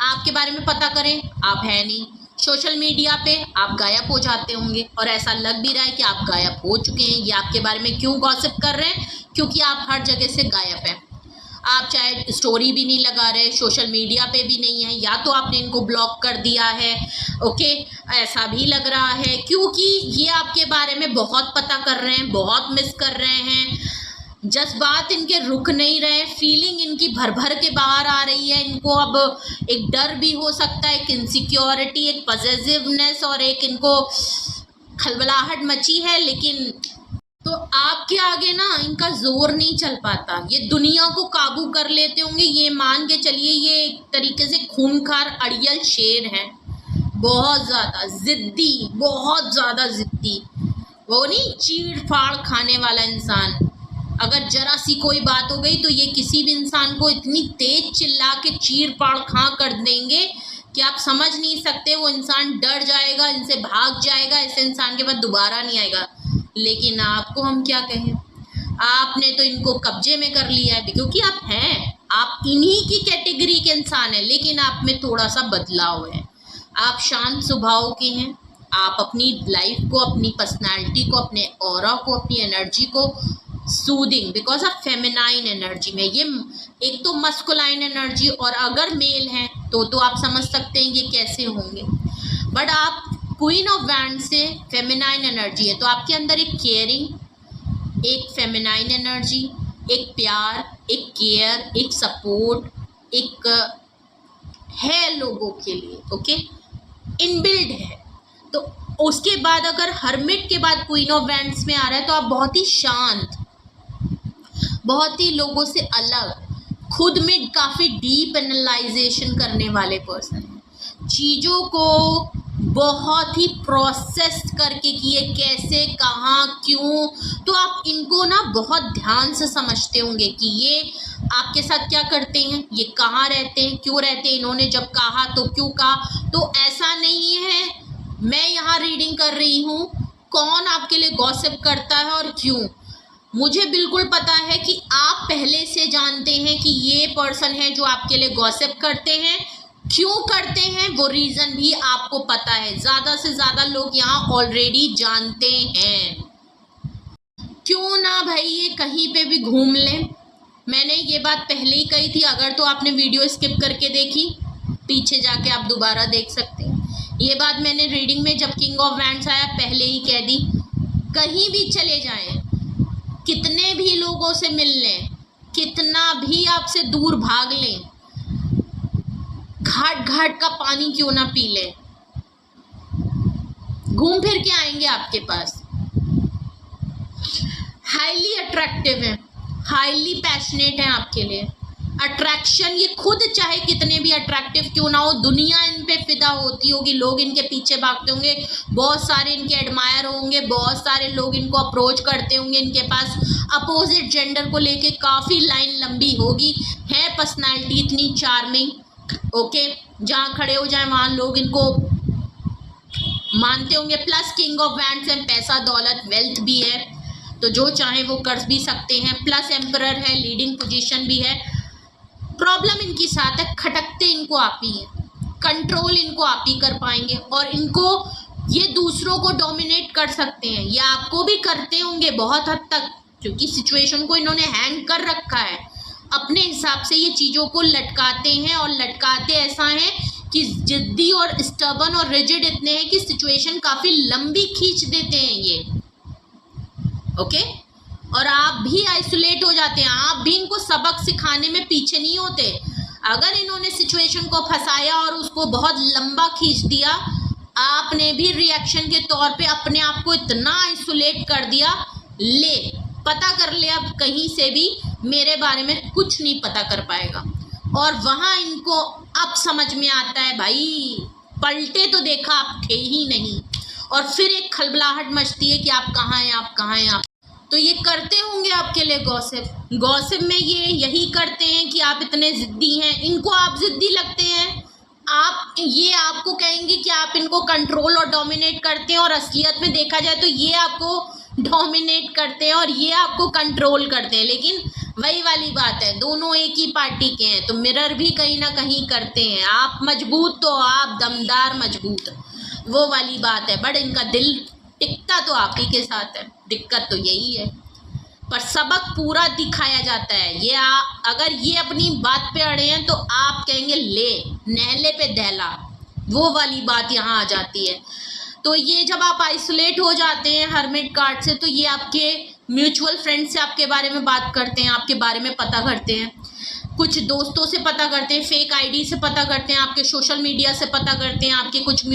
आपके बारे में पता करें, आप है नहीं, सोशल मीडिया पे आप गायब हो जाते होंगे, और ऐसा लग भी रहा है कि आप गायब हो चुके हैं। ये आपके बारे में क्यों गॉसिप कर रहे हैं? क्योंकि आप हर जगह से गायब हैं। आप चाहे स्टोरी भी नहीं लगा रहे, सोशल मीडिया पे भी नहीं है, या तो आपने इनको ब्लॉक कर दिया है। ओके, ऐसा भी लग रहा है क्योंकि ये आपके बारे में बहुत पता कर रहे हैं, बहुत मिस कर रहे हैं, जज्बात इनके रुक नहीं रहे, फीलिंग इनकी भर भर के बाहर आ रही है। इनको अब एक डर भी हो सकता है, एक इनसिक्योरिटी, एक पॉजिटिवनेस, और एक इनको खलबलाहट मची है। लेकिन तो आपके आगे ना इनका जोर नहीं चल पाता, ये दुनिया को काबू कर लेते होंगे। ये मान के चलिए ये एक तरीके से खूंखार अड़ियल शेर है, बहुत ज़्यादा ज़िद्दी, बहुत ज़्यादा ज़िद्दी, वो नहीं चीड़ फाड़ खाने वाला इंसान। अगर जरा सी कोई बात हो गई तो ये किसी भी इंसान को इतनी तेज चिल्ला के चीर फाड़ खा कर देंगे कि आप समझ नहीं सकते। वो इंसान डर जाएगा, इनसे भाग जाएगा, ऐसे इंसान के बाद दोबारा नहीं आएगा। लेकिन आपको हम क्या कहें, आपने तो इनको कब्जे में कर लिया है, क्योंकि आप हैं, आप इन्हीं की कैटेगरी के इंसान हैं, लेकिन आप में थोड़ा सा बदलाव है। आप शांत स्वभाव के हैं, आप अपनी लाइफ को, अपनी पर्सनालिटी को, अपने ऑरा को, अपनी एनर्जी को soothing, because of feminine energy में, ये एक तो मस्कुलाइन एनर्जी, और अगर मेल हैं तो आप समझ सकते हैं ये कैसे होंगे। बट आप क्वीन ऑफ वैंड से फेमिनाइन एनर्जी है, तो आपके अंदर एक केयरिंग, एक फेमिनाइन एनर्जी, एक प्यार, एक केयर, एक सपोर्ट, एक है लोगों के लिए, ओके, इनबिल्ड है। तो उसके बाद अगर हर्मिट के बाद क्वीन ऑफ वैंड्स में आ रहा है तो आप बहुत ही शांत, बहुत ही लोगों से अलग, खुद में काफ़ी डीप एनालाइजेशन करने वाले पर्सन हैं, चीज़ों को बहुत ही प्रोसेस करके कि ये कैसे, कहाँ, क्यों। तो आप इनको ना बहुत ध्यान से समझते होंगे कि ये आपके साथ क्या करते हैं, ये कहाँ रहते हैं, क्यों रहते हैं, इन्होंने जब कहा तो क्यों कहा। तो ऐसा नहीं है मैं यहाँ रीडिंग कर रही हूँ कौन आपके लिए गॉसिप करता है और क्यों। मुझे बिल्कुल पता है कि आप पहले से जानते हैं कि ये पर्सन है जो आपके लिए गॉसिप करते हैं, क्यों करते हैं वो रीजन भी आपको पता है, ज्यादा से ज्यादा लोग यहाँ ऑलरेडी जानते हैं। क्यों ना भाई ये कहीं पे भी घूम लें। मैंने ये बात पहले ही कही थी, अगर तो आपने वीडियो स्किप करके देखी, पीछे जाके आप दोबारा देख सकते हैं। ये बात मैंने रीडिंग में जब किंग ऑफ वैंड्स आया पहले ही कह दी। कहीं भी चले जाएं, कितने भी लोगों से मिल लें, कितना भी आपसे दूर भाग लें, घाट घाट का पानी क्यों ना पी लें, घूम फिर के आएंगे आपके पास। हाईली अट्रैक्टिव है, हाईली पैशनेट है आपके लिए। अट्रैक्शन ये खुद चाहे कितने भी अट्रैक्टिव क्यों ना हो, दुनिया इन पे फिदा होती होगी, लोग इनके पीछे भागते होंगे, बहुत सारे इनके एडमायर होंगे, बहुत सारे लोग इनको अप्रोच करते होंगे, इनके पास अपोजिट जेंडर को लेके काफ़ी लाइन लंबी होगी। है पर्सनैलिटी इतनी चार्मिंग, ओके, जहाँ खड़े हो जाए वहाँ लोग इनको मानते होंगे। प्लस किंग ऑफ वैंड्स है, पैसा दौलत वेल्थ भी है, तो जो चाहे वो कर भी सकते हैं। प्लस एम्परर है, लीडिंग पोजीशन भी है। प्रॉब्लम इनकी साथ है, खटकते इनको आप ही हैं, कंट्रोल इनको आप ही कर पाएंगे, और इनको ये दूसरों को डोमिनेट कर सकते हैं, या आपको भी करते होंगे बहुत हद तक, क्योंकि सिचुएशन को इन्होंने हैंग कर रखा है। अपने हिसाब से ये चीज़ों को लटकाते हैं, और लटकाते ऐसा है कि जिद्दी और स्टबर्न और रिजिड इतने हैं कि सिचुएशन काफ़ी लंबी खींच देते हैं ये, ओके। और आप भी आइसोलेट हो जाते हैं, आप भी इनको सबक सिखाने में पीछे नहीं होते। अगर इन्होंने सिचुएशन को फंसाया और उसको बहुत लंबा खींच दिया, आपने भी रिएक्शन के तौर पे अपने आप को इतना आइसोलेट कर दिया, ले पता कर ले अब कहीं से भी मेरे बारे में कुछ नहीं पता कर पाएगा। और वहाँ इनको अब समझ में आता है भाई पलटे तो देखा आप थे ही नहीं, और फिर एक खलबलाहट मचती है कि आप कहाँ हैं, आप कहाँ हैं आप। तो ये करते होंगे आपके लिए गॉसिप। गॉसिप में ये यही करते हैं कि आप इतने ज़िद्दी हैं, इनको आप ज़िद्दी लगते हैं, आप ये आपको कहेंगे कि आप इनको कंट्रोल और डोमिनेट करते हैं, और असलियत में देखा जाए तो ये आपको डोमिनेट करते हैं और ये आपको कंट्रोल करते हैं। लेकिन वही वाली बात है, दोनों एक ही पार्टी के हैं, तो मिरर भी कहीं ना कहीं करते हैं। आप मजबूत तो आप दमदार मजबूत, वो वाली बात है। बट इनका दिल टिकता तो आप ही के साथ है, दिक्कत तो यही है। पर सबक पूरा दिखाया जाता है। ये अगर ये अपनी बात पे अड़े हैं तो आप कहेंगे ले नहले पे दहला, वो वाली बात यहाँ आ जाती है। तो ये जब आप आइसोलेट हो जाते हैं हर्मिट कार्ड से, तो ये आपके म्यूचुअल फ्रेंड से आपके बारे में बात करते हैं, आपके बारे में पता करते हैं, कुछ दोस्तों से पता करते हैं, फेक आईडी से पता करते हैं, आपके सोशल मीडिया से पता करते हैं, आपके कुछ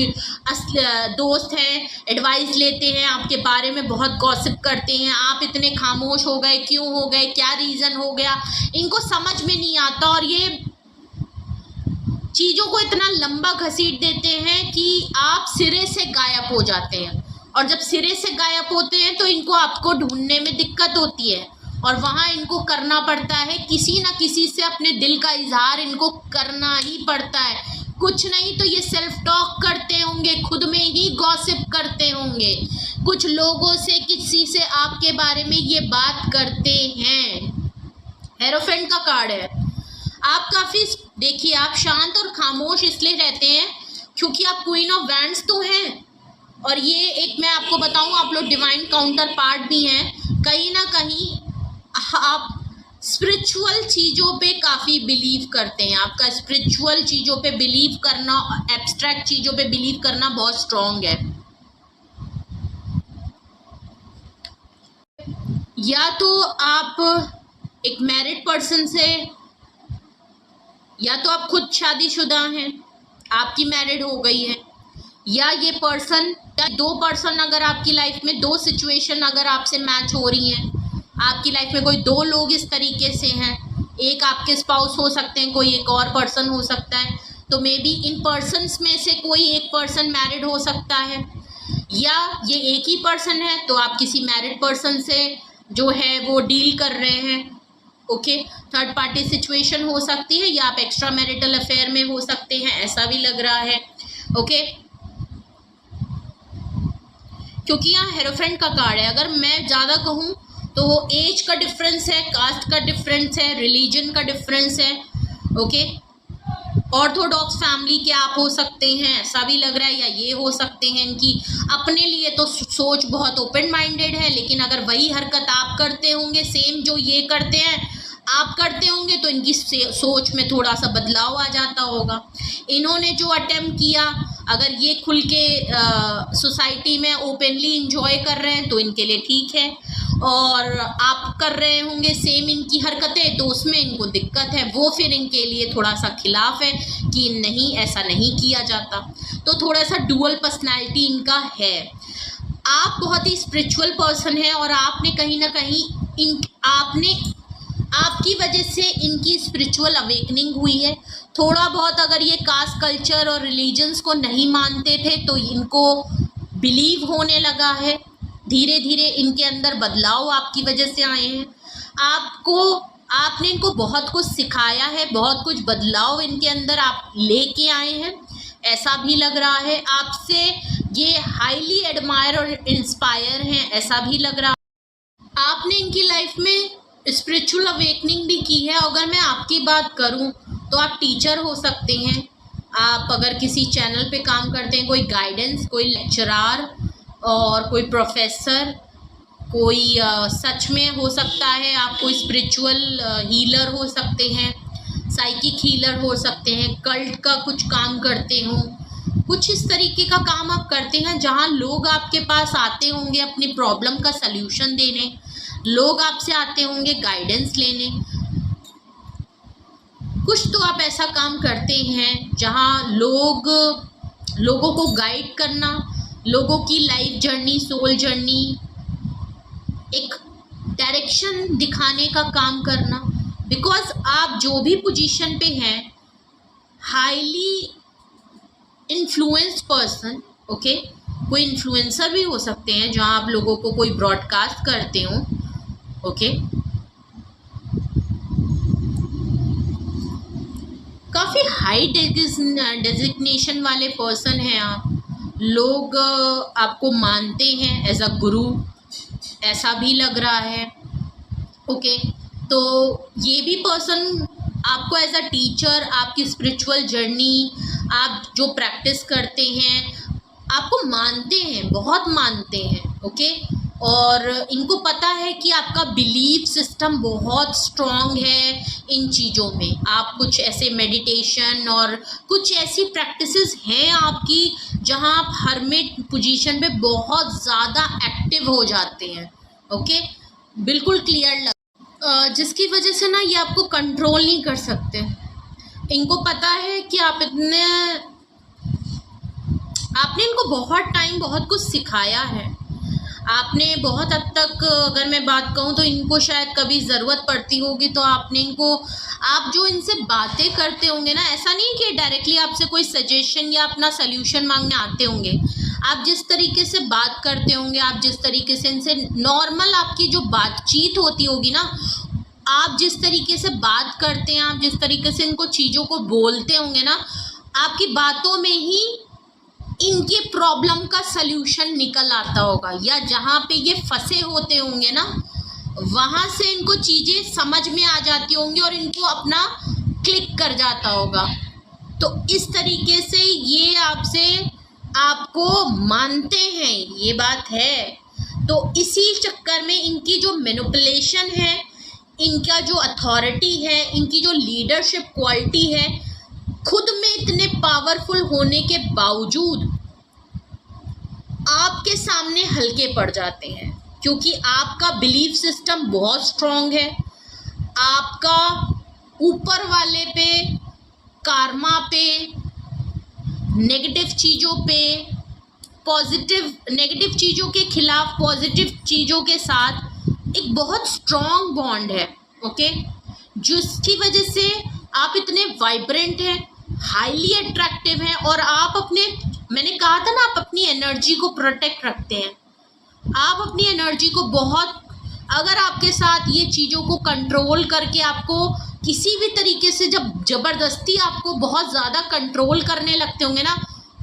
दोस्त हैं एडवाइस लेते हैं, आपके बारे में बहुत गॉसिप करते हैं। आप इतने खामोश हो गए, क्यों हो गए, क्या रीज़न हो गया, इनको समझ में नहीं आता, और ये चीज़ों को इतना लंबा घसीट देते हैं कि आप सिरे से गायब हो जाते हैं। और जब सिरे से गायब होते हैं तो इनको आपको ढूंढने में दिक्कत होती है, और वहाँ इनको करना पड़ता है, किसी ना किसी से अपने दिल का इजहार इनको करना ही पड़ता है। कुछ नहीं तो ये सेल्फ टॉक करते होंगे, खुद में ही गॉसिप करते होंगे, कुछ लोगों से किसी से आपके बारे में ये बात करते हैं। हेरोफेंट का कार्ड है। आप काफ़ी देखिए, आप शांत और खामोश इसलिए रहते हैं क्योंकि आप क्वीन ऑफ वैंड्स तो हैं, और ये एक मैं आपको बताऊं, आप लोग डिवाइन काउंटर पार्ट भी हैं। कहीं ना कहीं आप स्पिरिचुअल चीज़ों पे काफ़ी बिलीव करते हैं, आपका स्पिरिचुअल चीज़ों पे बिलीव करना, एब्स्ट्रैक्ट चीज़ों पे बिलीव करना बहुत स्ट्रॉन्ग है। या तो आप एक मैरिड पर्सन से, या तो आप खुद शादीशुदा हैं, आपकी मैरिड हो गई है, या ये पर्सन, या दो पर्सन अगर आपकी लाइफ में, दो सिचुएशन अगर आपसे मैच हो रही हैं, आपकी लाइफ में कोई दो लोग इस तरीके से हैं, एक आपके स्पाउस हो सकते हैं, कोई एक और पर्सन हो सकता है, तो मे बी इन पर्सन्स में से कोई एक पर्सन मैरिड हो सकता है, या ये एक ही पर्सन है तो आप किसी मैरिड पर्सन से जो है वो डील कर रहे हैं, ओके। थर्ड पार्टी सिचुएशन हो सकती है, या आप एक्स्ट्रा मैरिटल अफेयर में हो सकते हैं, ऐसा भी लग रहा है, ओके। क्योंकि यहाँ हेरोफेंट का कार्ड है। अगर मैं ज़्यादा कहूँ तो वो एज का डिफरेंस है, कास्ट का डिफरेंस है, रिलीजन का डिफरेंस है, ओके। ऑर्थोडॉक्स फैमिली के आप हो सकते हैं, ऐसा भी लग रहा है, या ये हो सकते हैं इनकी अपने लिए तो सोच बहुत ओपन माइंडेड है, लेकिन अगर वही हरकत आप करते होंगे, सेम जो ये करते हैं आप करते होंगे, तो इनकी सोच में थोड़ा सा बदलाव आ जाता होगा। इन्होंने जो अटेम्प्ट किया, अगर ये खुल के सोसाइटी में ओपनली इंजॉय कर रहे हैं तो इनके लिए ठीक है, और आप कर रहे होंगे सेम इनकी हरकतें तो उसमें इनको दिक्कत है, वो फिर इनके लिए थोड़ा सा खिलाफ है कि नहीं, ऐसा नहीं किया जाता। तो थोड़ा सा डुअल पर्सनैलिटी इनका है। आप बहुत ही स्पिरिचुअल पर्सन हैं और आपने कहीं ना कहीं आपकी वजह से इनकी स्पिरिचुअल अवेकनिंग हुई है। थोड़ा बहुत अगर ये कास्ट कल्चर और रिलीजन्स को नहीं मानते थे तो इनको बिलीव होने लगा है। धीरे धीरे इनके अंदर बदलाव आपकी वजह से आए हैं। आपने इनको बहुत कुछ सिखाया है, बहुत कुछ बदलाव इनके अंदर आप लेके आए हैं, ऐसा भी लग रहा है। आपसे ये हाईली एडमायर और इंस्पायर हैं, ऐसा भी लग रहा है। आपने इनकी लाइफ में स्पिरिचुअल अवेकनिंग भी की है। अगर मैं आपकी बात करूं तो आप टीचर हो सकते हैं, आप अगर किसी चैनल पे काम करते हैं, कोई गाइडेंस, कोई लेक्चरार और कोई प्रोफेसर, कोई सच में हो सकता है आप कोई स्पिरिचुअल हीलर हो सकते हैं, साइकिक हीलर हो सकते हैं, कल्ट का कुछ काम करते हो, कुछ इस तरीके का काम आप करते हैं जहां लोग आपके पास आते होंगे अपनी प्रॉब्लम का सल्यूशन देने, लोग आपसे आते होंगे गाइडेंस लेने। कुछ तो आप ऐसा काम करते हैं जहां लोगों को गाइड करना, लोगों की लाइफ जर्नी, सोल जर्नी, एक डायरेक्शन दिखाने का काम करना। बिकॉज आप जो भी पोजीशन पे हैं, हाईली इन्फ्लुएंस्ड पर्सन, ओके, कोई इन्फ्लुएंसर भी हो सकते हैं जहां आप लोगों को कोई ब्रॉडकास्ट करते हो, ओके। काफ़ी हाई डेजिग्नेशन वाले पर्सन हैं आप, लोग आपको मानते हैं एज अ गुरु, ऐसा भी लग रहा है, ओके। तो ये भी पर्सन आपको एज अ टीचर, आपकी स्पिरिचुअल जर्नी, आप जो प्रैक्टिस करते हैं, आपको मानते हैं, बहुत मानते हैं, ओके। और इनको पता है कि आपका बिलीफ सिस्टम बहुत स्ट्रॉन्ग है इन चीज़ों में। आप कुछ ऐसे मेडिटेशन और कुछ ऐसी प्रैक्टिसेस हैं आपकी जहां आप हर्मिट पोजीशन पे बहुत ज़्यादा एक्टिव हो जाते हैं, ओके, बिल्कुल क्लियर जिसकी वजह से ना ये आपको कंट्रोल नहीं कर सकते। इनको पता है कि आपने इनको बहुत टाइम बहुत कुछ सिखाया है। आपने बहुत हद तक, अगर मैं बात कहूँ तो इनको शायद कभी ज़रूरत पड़ती होगी तो आपने इनको, आप जो इनसे बातें करते होंगे ना, ऐसा नहीं कि डायरेक्टली आपसे कोई सजेशन या अपना सल्यूशन मांगने आते होंगे। आप जिस तरीके से बात करते होंगे, आप जिस तरीके से इनसे नॉर्मल आपकी जो बातचीत होती होगी ना, आप जिस तरीके से बात करते हैं, आप जिस तरीके से इनको चीज़ों को बोलते होंगे ना, आपकी बातों में ही इनके प्रॉब्लम का सल्यूशन निकल आता होगा, या जहाँ पे ये फंसे होते होंगे ना, वहाँ से इनको चीज़ें समझ में आ जाती होंगी और इनको अपना क्लिक कर जाता होगा। तो इस तरीके से ये आपको मानते हैं, ये बात है। तो इसी चक्कर में इनकी जो मैनिपुलेशन है, इनका जो अथॉरिटी है, इनकी जो लीडरशिप क्वालिटी है, खुद में इतने पावरफुल होने के बावजूद आपके सामने हल्के पड़ जाते हैं, क्योंकि आपका बिलीफ सिस्टम बहुत स्ट्रॉन्ग है। आपका ऊपर वाले पे, कार्मा पे, नेगेटिव चीज़ों पे, नेगेटिव चीज़ों के खिलाफ पॉजिटिव चीज़ों के साथ एक बहुत स्ट्रॉन्ग बॉन्ड है, ओके, जिसकी वजह से आप इतने वाइब्रेंट हैं, हाईली अट्रैक्टिव हैं, और आप मैंने कहा था ना, आप अपनी एनर्जी को प्रोटेक्ट रखते हैं। आप अपनी एनर्जी को बहुत, अगर आपके साथ ये चीज़ों को कंट्रोल करके आपको किसी भी तरीके से जब ज़बरदस्ती आपको बहुत ज़्यादा कंट्रोल करने लगते होंगे ना,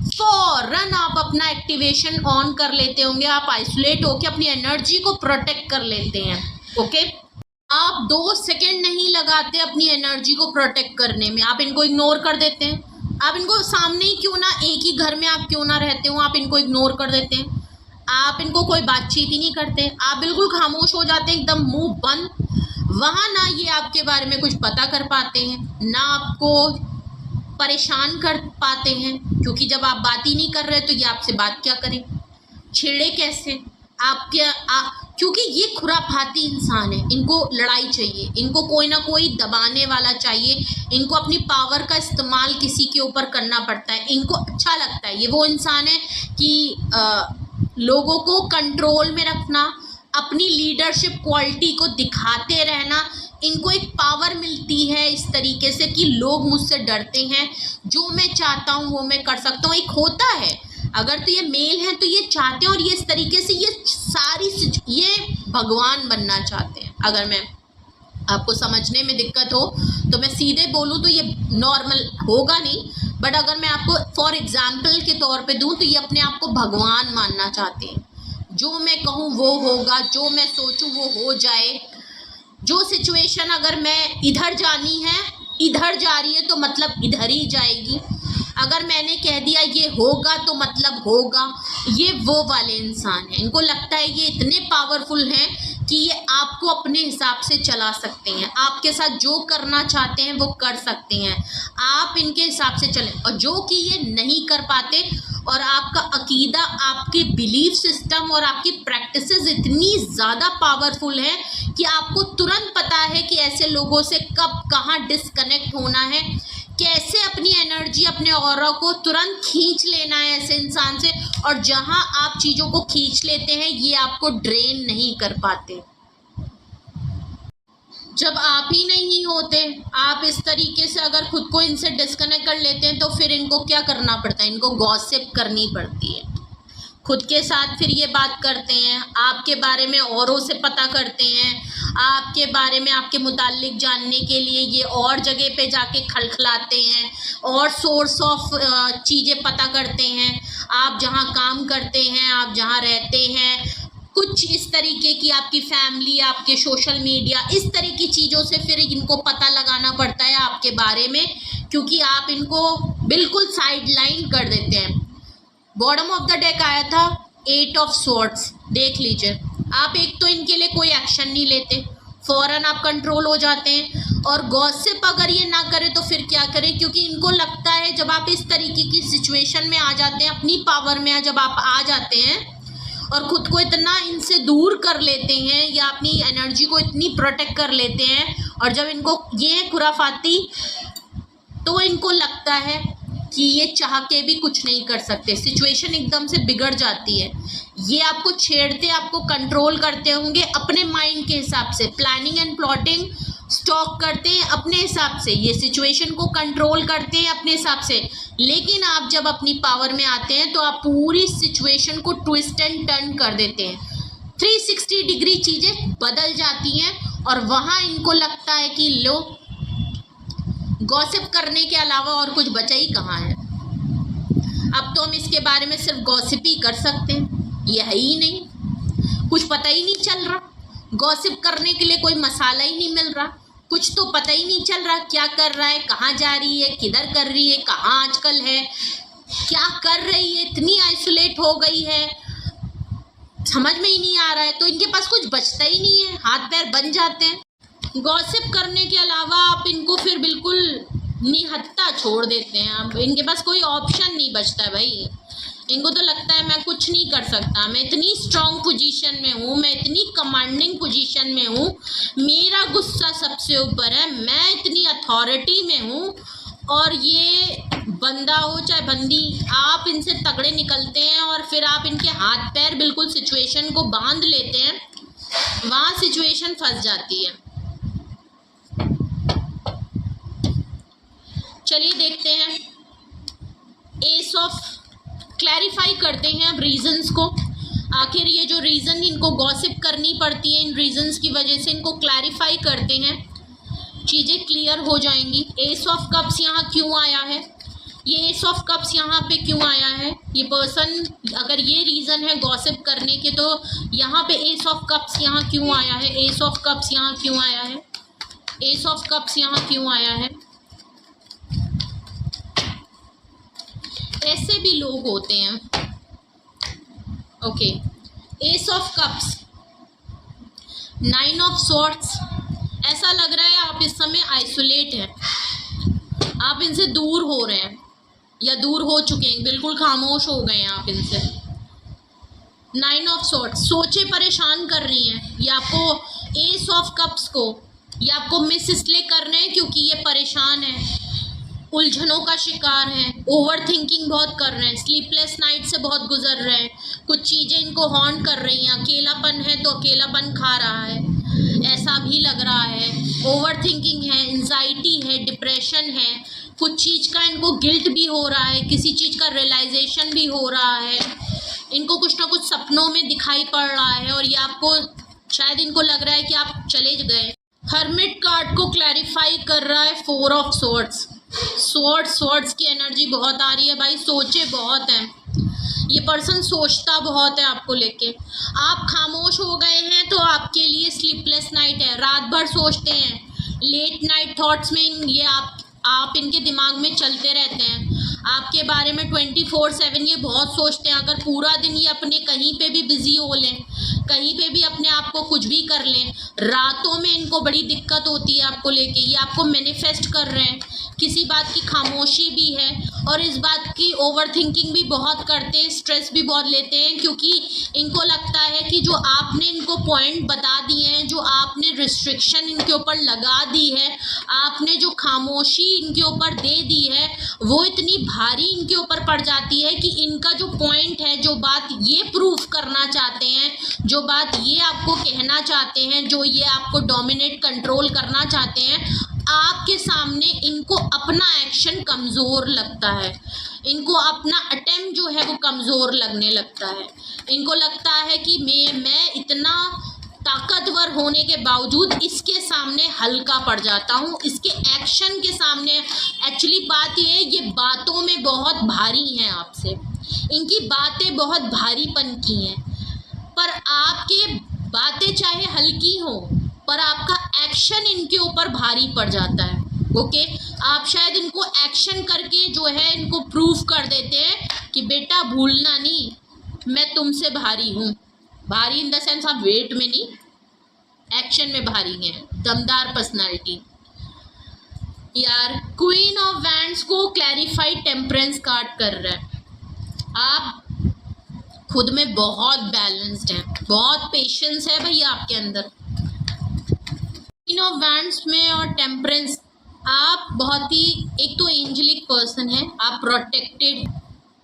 फ़ौरन आप अपना एक्टिवेशन ऑन कर लेते होंगे, आप आइसोलेट होकर अपनी एनर्जी को प्रोटेक्ट कर लेते हैं, ओके। आप 2 सेकंड नहीं लगाते अपनी एनर्जी को प्रोटेक्ट करने में, आप इनको इग्नोर कर देते हैं। आप इनको सामने ही क्यों ना, एक ही घर में आप क्यों ना रहते हो, आप इनको इग्नोर कर देते हैं। आप इनको कोई बातचीत ही नहीं करते, आप बिल्कुल खामोश हो जाते हैं, एकदम मुंह बंद। वहाँ ना ये आपके बारे में कुछ पता कर पाते हैं, ना आपको परेशान कर पाते हैं, क्योंकि जब आप बात ही नहीं कर रहे तो ये आपसे बात क्या करें, छेड़े कैसे क्योंकि ये खुराफाती इंसान है। इनको लड़ाई चाहिए, इनको कोई ना कोई दबाने वाला चाहिए, इनको अपनी पावर का इस्तेमाल किसी के ऊपर करना पड़ता है। इनको अच्छा लगता है, ये वो इंसान है कि लोगों को कंट्रोल में रखना, अपनी लीडरशिप क्वालिटी को दिखाते रहना। इनको एक पावर मिलती है इस तरीके से कि लोग मुझसे डरते हैं, जो मैं चाहता हूँ वो मैं कर सकता हूँ। एक होता है, अगर तो ये मेल हैं तो ये चाहते हैं, और ये इस तरीके से ये भगवान बनना चाहते हैं। अगर मैं आपको समझने में दिक्कत हो तो मैं सीधे बोलूँ तो ये नॉर्मल होगा नहीं, बट अगर मैं आपको फॉर एग्जाम्पल के तौर पे दूँ तो ये अपने आप को भगवान मानना चाहते हैं। जो मैं कहूँ वो होगा, जो मैं सोचूँ वो हो जाए। जो सिचुएशन अगर मैं इधर जानी है, इधर जा रही है तो मतलब इधर ही जाएगी। अगर मैंने कह दिया ये होगा तो मतलब होगा। ये वो वाले इंसान हैं, इनको लगता है ये इतने पावरफुल हैं कि ये आपको अपने हिसाब से चला सकते हैं, आपके साथ जो करना चाहते हैं वो कर सकते हैं, आप इनके हिसाब से चलें। और जो कि ये नहीं कर पाते, और आपका अकीदा, आपके बिलीफ सिस्टम और आपकी प्रैक्टिसेस इतनी ज़्यादा पावरफुल है कि आपको तुरंत पता है कि ऐसे लोगों से कब कहाँ डिस्कनेक्ट होना है, कैसे अपनी एनर्जी, अपने ऑरा को तुरंत खींच लेना है ऐसे इंसान से। और जहां आप चीज़ों को खींच लेते हैं ये आपको ड्रेन नहीं कर पाते। जब आप ही नहीं होते, आप इस तरीके से अगर खुद को इनसे डिस्कनेक्ट कर लेते हैं तो फिर इनको क्या करना पड़ता है, इनको गॉसिप करनी पड़ती है। खुद के साथ फिर ये बात करते हैं, आपके बारे में औरों से पता करते हैं, आपके बारे में आपके मुताल्लिक जानने के लिए ये और जगह पे जाके खलखलाते हैं और सोर्स ऑफ चीज़ें पता करते हैं। आप जहाँ काम करते हैं, आप जहाँ रहते हैं, कुछ इस तरीके की आपकी फैमिली, आपके सोशल मीडिया, इस तरह की चीज़ों से फिर इनको पता लगाना पड़ता है आपके बारे में, क्योंकि आप इनको बिल्कुल साइडलाइन कर देते हैं। बॉटम ऑफ द डेक आया था 8 ऑफ स्वॉर्ड्स, देख लीजिए। आप एक तो इनके लिए कोई एक्शन नहीं लेते, फ़ौरन आप कंट्रोल हो जाते हैं। और गॉसिप अगर ये ना करें तो फिर क्या करें, क्योंकि इनको लगता है जब आप इस तरीके की सिचुएशन में आ जाते हैं, अपनी पावर में जब आप आ जाते हैं और ख़ुद को इतना इनसे दूर कर लेते हैं या अपनी एनर्जी को इतनी प्रोटेक्ट कर लेते हैं, और जब इनको ये खुराफाती, तो इनको लगता है कि ये चाह के भी कुछ नहीं कर सकते, सिचुएशन एकदम से बिगड़ जाती है। ये आपको छेड़ते, आपको कंट्रोल करते होंगे अपने माइंड के हिसाब से, प्लानिंग एंड प्लॉटिंग स्टॉक करते हैं अपने हिसाब से, ये सिचुएशन को कंट्रोल करते हैं अपने हिसाब से। लेकिन आप जब अपनी पावर में आते हैं तो आप पूरी सिचुएशन को ट्विस्ट एंड टर्न कर देते हैं, 360 डिग्री चीज़ें बदल जाती हैं। और वहाँ इनको लगता है कि लो, गॉसिप करने के अलावा और कुछ बचा ही कहाँ है, अब तो हम इसके बारे में सिर्फ गॉसिप ही कर सकते हैं, ये है ही नहीं, कुछ पता ही नहीं चल रहा, गॉसिप करने के लिए कोई मसाला ही नहीं मिल रहा, कुछ तो पता ही नहीं चल रहा क्या कर रहा है, कहाँ जा रही है, किधर कर रही है, कहाँ आजकल है, क्या कर रही है, इतनी आइसोलेट हो गई है, समझ में ही नहीं आ रहा है। तो इनके पास कुछ बचता ही नहीं है, हाथ पैर बन जाते हैं। गॉसिप करने के अलावा आप इनको फिर बिल्कुल निहत्था छोड़ देते हैं, अब इनके पास कोई ऑप्शन नहीं बचता है भाई। इनको तो लगता है मैं कुछ नहीं कर सकता, मैं इतनी स्ट्रॉन्ग पोजीशन में हूँ, मैं इतनी कमांडिंग पोजीशन में हूँ, मेरा गुस्सा सबसे ऊपर है, मैं इतनी अथॉरिटी में हूँ। और ये बंदा हो चाहे बंदी, आप इनसे तगड़े निकलते हैं और फिर आप इनके हाथ पैर बिल्कुल सिचुएशन को बांध लेते हैं, वहाँ सिचुएशन फंस जाती है। चलिए देखते हैं, एस ऑफ क्लैरिफाई करते हैं अब रीजंस को। आखिर ये जो रीज़न इनको गॉसिप करनी पड़ती है, इन रीजंस की वजह से इनको क्लैरिफाई करते हैं, चीज़ें क्लियर हो जाएंगी। एस ऑफ कप्स यहाँ क्यों आया है, ये एस ऑफ कप्स यहाँ पे क्यों आया है? ये पर्सन, अगर ये रीज़न है गॉसिप करने के, तो यहाँ पे एस ऑफ कप्स यहाँ क्यों आया है? एस ऑफ कप्स यहाँ क्यों आया है? एस ऑफ कप्स यहाँ क्यों आया है? ऐसे भी लोग होते हैं। Okay, S of cups, nine of swords, ऐसा लग रहा है आप इस समय आइसोलेट हैं, आप इनसे दूर हो रहे हैं या दूर हो चुके हैं, बिल्कुल खामोश हो गए हैं आप इनसे। नाइन ऑफ सॉर्ड्स, सोचे परेशान कर रही हैं ये आपको। एस ऑफ कप्स को ये आपको मिस इसलिए कर रहे हैं क्योंकि ये परेशान है, उलझनों का शिकार है, ओवर थिंकिंग बहुत कर रहे हैं, स्लीपलेस नाइट से बहुत गुजर रहे हैं, कुछ चीज़ें इनको हॉन्ट कर रही हैं, अकेलापन है तो अकेलापन खा रहा है, ऐसा भी लग रहा है। ओवर थिंकिंग है, एंजाइटी है, डिप्रेशन है, कुछ चीज़ का इनको गिल्ट भी हो रहा है, किसी चीज़ का रियलाइजेशन भी हो रहा है, इनको कुछ ना कुछ सपनों में दिखाई पड़ रहा है, और ये आपको शायद इनको लग रहा है कि आप चले गए। हर्मिट कार्ड को क्लैरिफाई कर रहा है फोर ऑफ सॉर्ड्स। सॉर्ड्स की एनर्जी बहुत आ रही है भाई, सोचे बहुत हैं, ये पर्सन सोचता बहुत है आपको लेके। आप खामोश हो गए हैं तो आपके लिए स्लीपलेस नाइट है, रात भर सोचते हैं, लेट नाइट थॉट्स में ये आप इनके दिमाग में चलते रहते हैं, आपके बारे में 24/7 ये बहुत सोचते हैं। अगर पूरा दिन ये अपने कहीं पे भी बिजी हो लें, कहीं पे भी अपने आप को कुछ भी कर लें, रातों में इनको बड़ी दिक्कत होती है आपको लेके। ये आपको मैनिफेस्ट कर रहे हैं, किसी बात की खामोशी भी है और इस बात की ओवर थिंकिंग भी बहुत करते हैं, स्ट्रेस भी बहुत लेते हैं, क्योंकि इनको लगता है कि जो आपने इनको पॉइंट बता दिए हैं, जो आपने रिस्ट्रिक्शन इनके ऊपर लगा दी है, आपने जो खामोशी इनके ऊपर दे दी है, वो इतनी भारी इनके ऊपर पड़ जाती है कि इनका जो पॉइंट है, जो बात ये प्रूफ करना चाहते हैं, जो बात ये आपको कहना चाहते हैं, जो ये आपको डोमिनेट कंट्रोल करना चाहते हैं, आपके सामने इनको अपना एक्शन कमज़ोर लगता है, इनको अपना अटेम्प्ट जो है वो कमज़ोर लगने लगता है। इनको लगता है कि मैं इतना ताकतवर होने के बावजूद इसके सामने हल्का पड़ जाता हूँ, इसके एक्शन के सामने। एक्चुअली बात ये है, ये बातों में बहुत भारी हैं आपसे, इनकी बातें बहुत भारीपन की हैं, पर आपके बातें चाहे हल्की हो, पर आपका एक्शन इनके ऊपर भारी पड़ जाता है। ओके, आप शायद इनको एक्शन करके जो है इनको प्रूफ कर देते हैं कि बेटा भूलना नहीं, मैं तुमसे भारी हूँ। भारी इन द सेंस आप वेट में नहीं, एक्शन में भारी हैं, दमदार पर्सनालिटी। यार, क्वीन ऑफ वैंड्स को क्लैरिफाइड टेम्परेंस कार्ड कर रहा है। आप खुद में बहुत बैलेंस्ड हैं, बहुत पेशेंस है भैया आपके अंदर। क्वीन ऑफ वैंड्स में और टेम्परेंस, आप बहुत ही एक तो एंजेलिक पर्सन है, आप प्रोटेक्टेड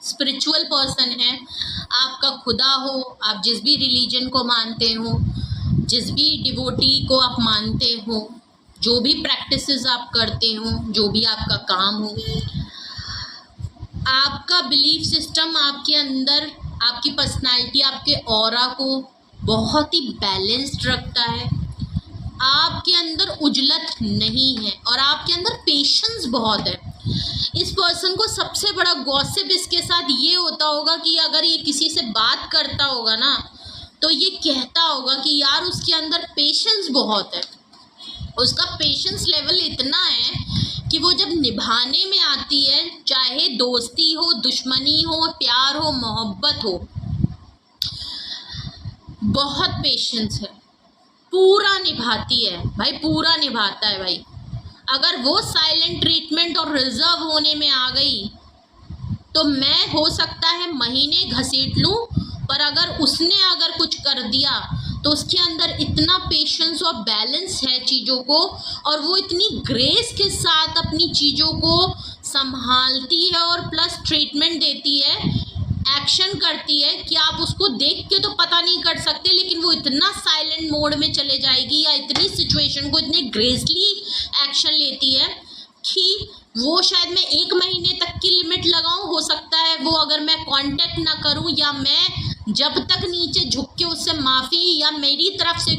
स्पिरिचुअल पर्सन है, आपका खुदा हो, आप जिस भी रिलीजन को मानते हो, जिस भी डिवोटी को आप मानते हो, जो भी प्रैक्टिसेस आप करते हो, जो भी आपका काम हो, आपका बिलीफ सिस्टम आपके अंदर, आपकी पर्सनालिटी, आपके ऑरा को बहुत ही बैलेंस्ड रखता है। आपके अंदर उजलत नहीं है और आपके अंदर पेशेंस बहुत है। इस पर्सन को सबसे बड़ा गॉसिप इसके साथ ये होता होगा कि अगर ये किसी से बात करता होगा ना, तो ये कहता होगा कि यार उसके अंदर पेशेंस बहुत है, उसका पेशेंस लेवल इतना है कि वो जब निभाने में आती है, चाहे दोस्ती हो, दुश्मनी हो, प्यार हो, मोहब्बत हो, बहुत पेशेंस है, पूरा निभाती है भाई, पूरा निभाता है भाई। अगर वो साइलेंट ट्रीटमेंट और रिजर्व होने में आ गई तो मैं हो सकता है महीने घसीट लूँ, पर अगर उसने अगर कुछ कर दिया तो उसके अंदर इतना पेशेंस और बैलेंस है चीज़ों को, और वो इतनी ग्रेस के साथ अपनी चीज़ों को संभालती है और प्लस ट्रीटमेंट देती है, एक्शन करती है कि आप उसको देख के तो पता नहीं कर सकते, लेकिन वो इतना साइलेंट मोड में चले जाएगी या इतनी सिचुएशन को इतने ग्रेसली एक्शन लेती है कि वो शायद मैं 1 महीने तक की लिमिट लगाऊं, हो सकता है वो अगर मैं कांटेक्ट ना करूं या मैं जब तक नीचे झुक के उससे माफ़ी या मेरी तरफ से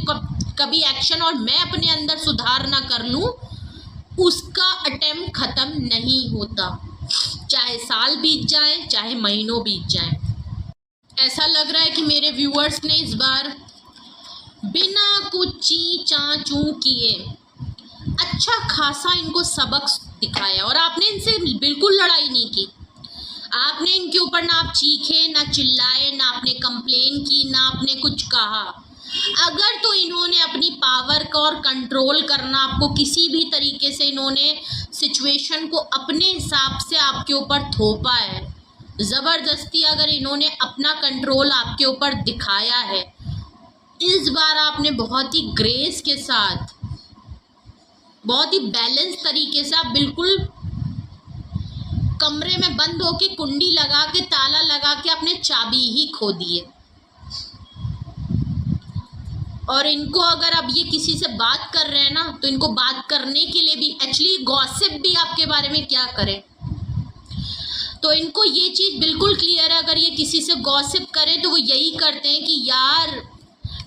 कभी एक्शन और मैं अपने अंदर सुधार ना कर लूं, उसका अटेम्प्ट ख़त्म नहीं होता। चाहे साल बीत जाए, चाहे महीनों बीत जाए। ऐसा लग रहा है कि मेरे व्यूअर्स ने इस बार बिना कुछ ची चा चू किए अच्छा खासा इनको सबक दिखाया, और आपने इनसे बिल्कुल लड़ाई नहीं की। आपने इनके ऊपर ना आप चीखे, ना चिल्लाए, ना आपने कंप्लेन की, ना आपने कुछ कहा। अगर तो इन्होंने अपनी पावर का और कंट्रोल करना, आपको किसी भी तरीके से इन्होंने सिचुएशन को अपने हिसाब से आपके ऊपर थोपा है, ज़बरदस्ती अगर इन्होंने अपना कंट्रोल आपके ऊपर दिखाया है, इस बार आपने बहुत ही ग्रेस के साथ, बहुत ही बैलेंस तरीके से, आप बिल्कुल कमरे में बंद होके कुंडी लगा के, ताला लगा के अपने चाबी ही खो दिए। और इनको अगर अब ये किसी से बात कर रहे हैं ना, तो इनको बात करने के लिए भी, एक्चुअली गॉसिप भी आपके बारे में क्या करें, तो इनको ये चीज़ बिल्कुल क्लियर है, अगर ये किसी से गॉसिप करें तो वो यही करते हैं कि यार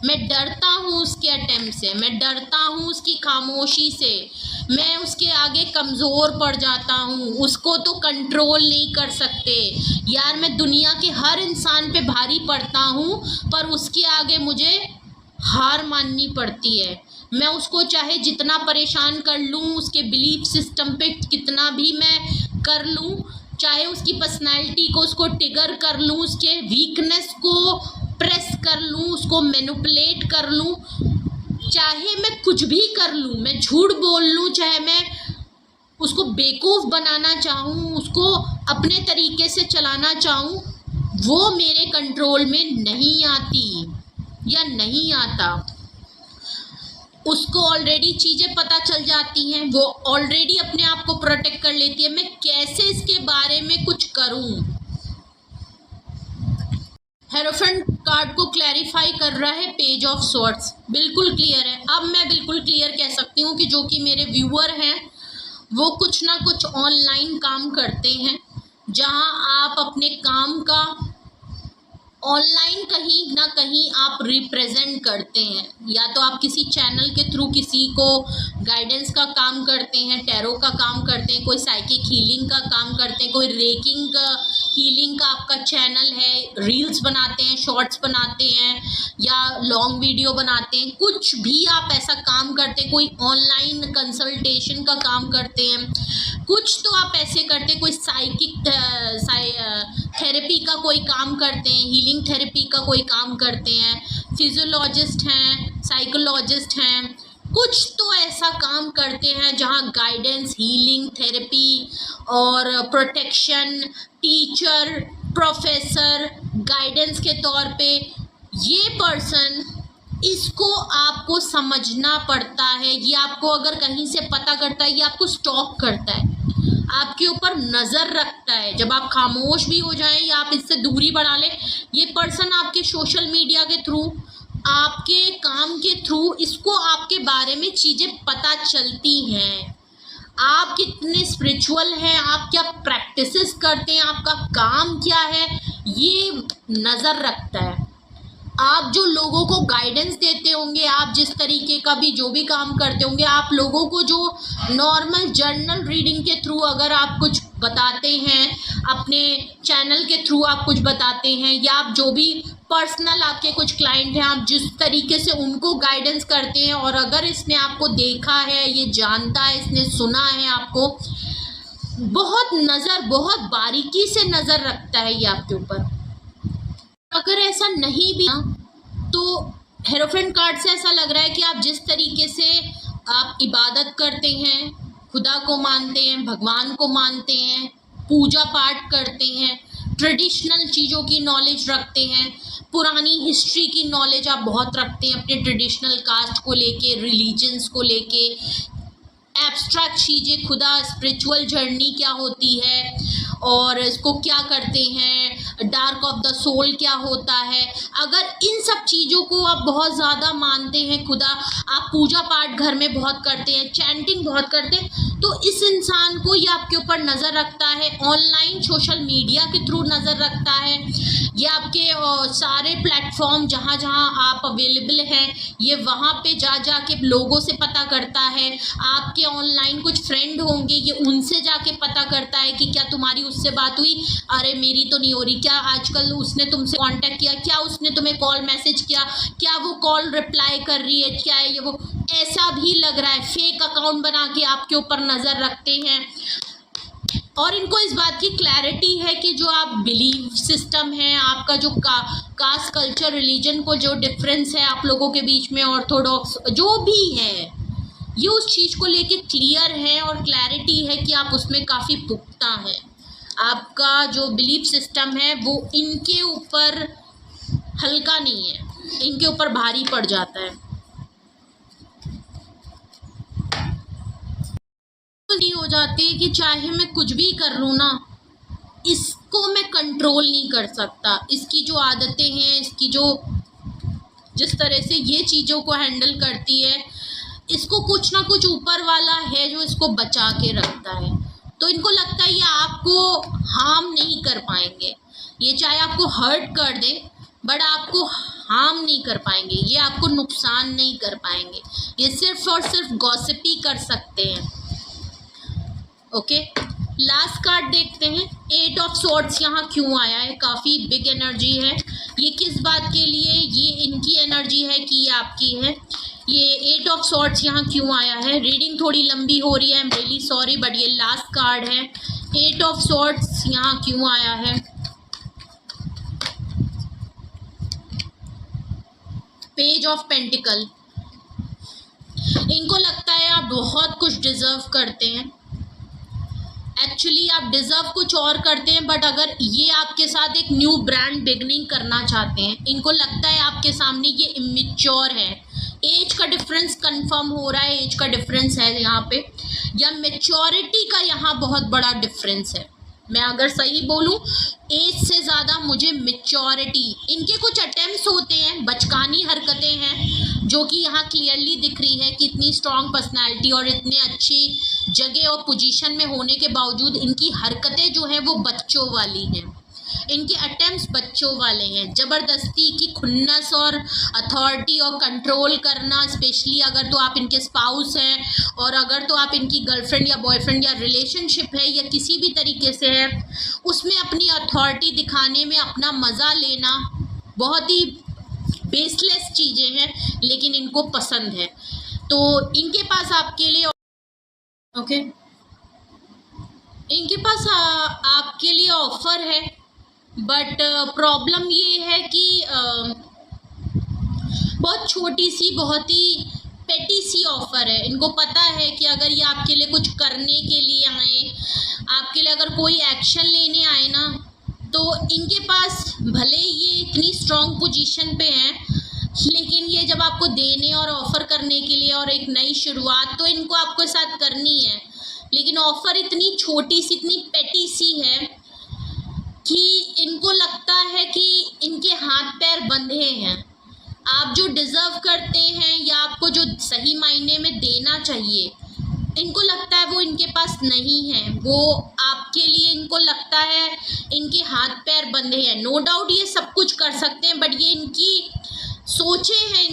मैं डरता हूँ उसके अटेम्प्ट से, मैं डरता हूँ उसकी खामोशी से, मैं उसके आगे कमज़ोर पड़ जाता हूँ, उसको तो कंट्रोल नहीं कर सकते यार, मैं दुनिया के हर इंसान पे भारी पड़ता हूँ पर उसके आगे मुझे हार माननी पड़ती है। मैं उसको चाहे जितना परेशान कर लूँ, उसके बिलीफ सिस्टम पे कितना भी मैं कर लूँ, चाहे उसकी पर्सनैलिटी को उसको ट्रिगर कर लूँ, उसके वीकनेस को प्रेस कर लूँ, उसको मैनिपुलेट कर लूँ, चाहे मैं कुछ भी कर लूँ, मैं झूठ बोल लूँ, चाहे मैं उसको बेवकूफ़ बनाना चाहूँ, उसको अपने तरीके से चलाना चाहूँ, वो मेरे कंट्रोल में नहीं आती या नहीं आता। उसको ऑलरेडी चीज़ें पता चल जाती हैं, वो ऑलरेडी अपने आप को प्रोटेक्ट कर लेती है। मैं कैसे इसके बारे में कुछ करूं? हेरोफेंट कार्ड को क्लैरिफाई कर रहा है पेज ऑफ स्वॉर्ड्स, बिल्कुल क्लियर है। अब मैं बिल्कुल क्लियर कह सकती हूँ कि जो कि मेरे व्यूअर हैं वो कुछ ना कुछ ऑनलाइन काम करते हैं, जहाँ आप अपने काम का ऑनलाइन कहीं ना कहीं आप रिप्रेजेंट करते हैं, या तो आप किसी चैनल के थ्रू किसी को गाइडेंस का काम करते हैं, टैरो का काम करते हैं, कोई साइकिक हीलिंग का काम करते हैं, कोई रेकिंग हीलिंग का आपका चैनल है, रील्स बनाते हैं, शॉर्ट्स बनाते हैं या लॉन्ग वीडियो बनाते हैं, कुछ भी आप ऐसा काम करते हैं, कोई ऑनलाइन कंसल्टेशन का काम करते हैं, कुछ तो आप ऐसे करते हैं, कोई साइकिक थेरेपी का कोई काम करते हैं, हीलिंग थेरेपी का कोई काम करते हैं, फिजियोलॉजिस्ट हैं, साइकोलॉजिस्ट हैं, कुछ तो ऐसा काम करते हैं जहां गाइडेंस, हीलिंग, थेरेपी और प्रोटेक्शन, टीचर, प्रोफेसर, गाइडेंस के तौर पे ये पर्सन, इसको आपको समझना पड़ता है। ये आपको अगर कहीं से पता करता है, ये आपको स्टॉक करता है, आपके ऊपर नज़र रखता है। जब आप खामोश भी हो जाएं या आप इससे दूरी बढ़ा लें, ये पर्सन आपके सोशल मीडिया के थ्रू, आपके काम के थ्रू, इसको आपके बारे में चीज़ें पता चलती हैं। आप कितने स्पिरिचुअल हैं, आप क्या प्रैक्टिसेस करते हैं, आपका काम क्या है, ये नज़र रखता है। आप जो लोगों को गाइडेंस देते होंगे, आप जिस तरीके का भी जो भी काम करते होंगे, आप लोगों को जो नॉर्मल जर्नल रीडिंग के थ्रू अगर आप कुछ बताते हैं, अपने चैनल के थ्रू आप कुछ बताते हैं, या आप जो भी पर्सनल आपके कुछ क्लाइंट हैं, आप जिस तरीके से उनको गाइडेंस करते हैं, और अगर इसने आपको देखा है, ये जानता है, इसने सुना है, आपको बहुत नज़र, बहुत बारीकी से नज़र रखता है ये आपके ऊपर। अगर ऐसा नहीं भी तो हेरोफेंट कार्ड से ऐसा लग रहा है कि आप जिस तरीके से आप इबादत करते हैं, खुदा को मानते हैं, भगवान को मानते हैं, पूजा पाठ करते हैं, ट्रेडिशनल चीज़ों की नॉलेज रखते हैं, पुरानी हिस्ट्री की नॉलेज आप बहुत रखते हैं, अपने ट्रेडिशनल कास्ट को लेके, रिलीजन्स को लेके, एब्स्ट्रैक्ट चीज़ें, खुदा, स्पिरिचुअल जर्नी क्या होती है और इसको क्या करते हैं, डार्क ऑफ द सोल क्या होता है, अगर इन सब चीज़ों को आप बहुत ज़्यादा मानते हैं, खुदा, आप पूजा पाठ घर में बहुत करते हैं, चैंटिंग बहुत करते हैं, तो इस इंसान को ये आपके ऊपर नज़र रखता है, ऑनलाइन सोशल मीडिया के थ्रू नज़र रखता है, ये आपके सारे प्लेटफॉर्म जहाँ जहाँ आप अवेलेबल हैं, ये वहाँ पे जा के लोगों से पता करता है। आपके ऑनलाइन कुछ फ्रेंड होंगे, ये उनसे जाके पता करता है कि क्या तुम्हारी उससे बात हुई, अरे मेरी तो नहीं हो रही, क्या आजकल उसने तुमसे कांटेक्ट किया, क्या उसने तुम्हें कॉल मैसेज किया, क्या वो कॉल रिप्लाई कर रही है, क्या है ये वो। ऐसा भी लग रहा है फेक अकाउंट बना के आपके ऊपर नज़र रखते हैं। और इनको इस बात की क्लैरिटी है कि जो आप बिलीफ सिस्टम है, आपका जो कास्ट कल्चर रिलीजन को जो डिफरेंस है आप लोगों के बीच में, ऑर्थोडॉक्स जो भी है, ये उस चीज़ को लेके क्लियर है और क्लैरिटी है कि आप उसमें काफ़ी पुख्ता है। आपका जो बिलीफ सिस्टम है वो इनके ऊपर हल्का नहीं है, इनके ऊपर भारी पड़ जाता है। हो जाती है कि चाहे मैं कुछ भी कर लूँ ना, इसको मैं कंट्रोल नहीं कर सकता। इसकी जो आदतें हैं, इसकी जो जिस तरह से ये चीज़ों को हैंडल करती है, इसको कुछ ना कुछ ऊपर वाला है जो इसको बचा के रखता है। तो इनको लगता है ये आपको हार्म नहीं कर पाएंगे, ये चाहे आपको हर्ट कर दे बट आपको हार्म नहीं कर पाएंगे, ये आपको नुकसान नहीं कर पाएंगे, ये सिर्फ और सिर्फ गॉसिप ही कर सकते हैं। ओके, लास्ट कार्ड देखते हैं। 8 ऑफ स्वॉर्ड्स यहाँ क्यों आया है? काफ़ी बिग एनर्जी है। ये किस बात के लिए? ये इनकी एनर्जी है कि ये आपकी है? ये 8 ऑफ स्वॉर्ड्स यहाँ क्यों आया है? रीडिंग थोड़ी लंबी हो रही है, I am really sorry, but ये लास्ट कार्ड है। 8 ऑफ स्वॉर्ड्स यहाँ क्यों आया है? Page of pentacle. इनको लगता है आप बहुत कुछ डिजर्व करते हैं। एक्चुअली आप डिज़र्व कुछ और करते हैं, बट अगर ये आपके साथ एक न्यू ब्रांड बिगनिंग करना चाहते हैं, इनको लगता है आपके सामने ये इमेच्योर है। एज का डिफरेंस कंफर्म हो रहा है, एज का डिफरेंस है यहाँ पे, या मेच्योरिटी का यहाँ बहुत बड़ा डिफरेंस है। मैं अगर सही बोलूँ, एज से ज़्यादा मुझे मेच्योरिटी, इनके कुछ अटेम्प्ट्स होते हैं, बचकानी हरकतें हैं जो कि यहाँ क्लियरली दिख रही है कि इतनी स्ट्रॉन्ग पर्सनैलिटी और इतने अच्छी जगह और पोजीशन में होने के बावजूद इनकी हरकतें जो हैं वो बच्चों वाली हैं, इनके अटेम्प्ट्स बच्चों वाले हैं। ज़बरदस्ती की खुन्नस और अथॉरिटी और कंट्रोल करना, स्पेशली अगर तो आप इनके स्पाउस हैं और अगर तो आप इनकी गर्लफ्रेंड या बॉयफ्रेंड या रिलेशनशिप है या किसी भी तरीके से है, उसमें अपनी अथॉरिटी दिखाने में अपना मज़ा लेना बहुत ही बेसलेस चीज़ें हैं, लेकिन इनको पसंद है। तो इनके पास आपके लिए ओके, इनके पास आपके लिए ऑफ़र है, बट प्रॉब्लम ये है कि बहुत छोटी सी, बहुत ही पेटी सी ऑफ़र है। इनको पता है कि अगर ये आपके लिए कुछ करने के लिए आए, आपके लिए अगर कोई एक्शन लेने आए ना, तो इनके पास भले ये इतनी स्ट्रॉन्ग पोजीशन पे हैं, लेकिन ये जब आपको देने और ऑफ़र करने के लिए और एक नई शुरुआत तो इनको आपके साथ करनी है, लेकिन ऑफ़र इतनी छोटी सी, इतनी पेटी सी है कि इनको लगता है कि इनके हाथ पैर बंधे हैं। आप जो डिज़र्व करते हैं या आपको जो सही मायने में देना चाहिए, इनको लगता है वो इनके पास नहीं है। वो आपके लिए, इनको लगता है इनके हाथ पैर बंधे हैं। नो डाउट ये सब कुछ कर सकते हैं, बट ये इनकी सोचें हैं,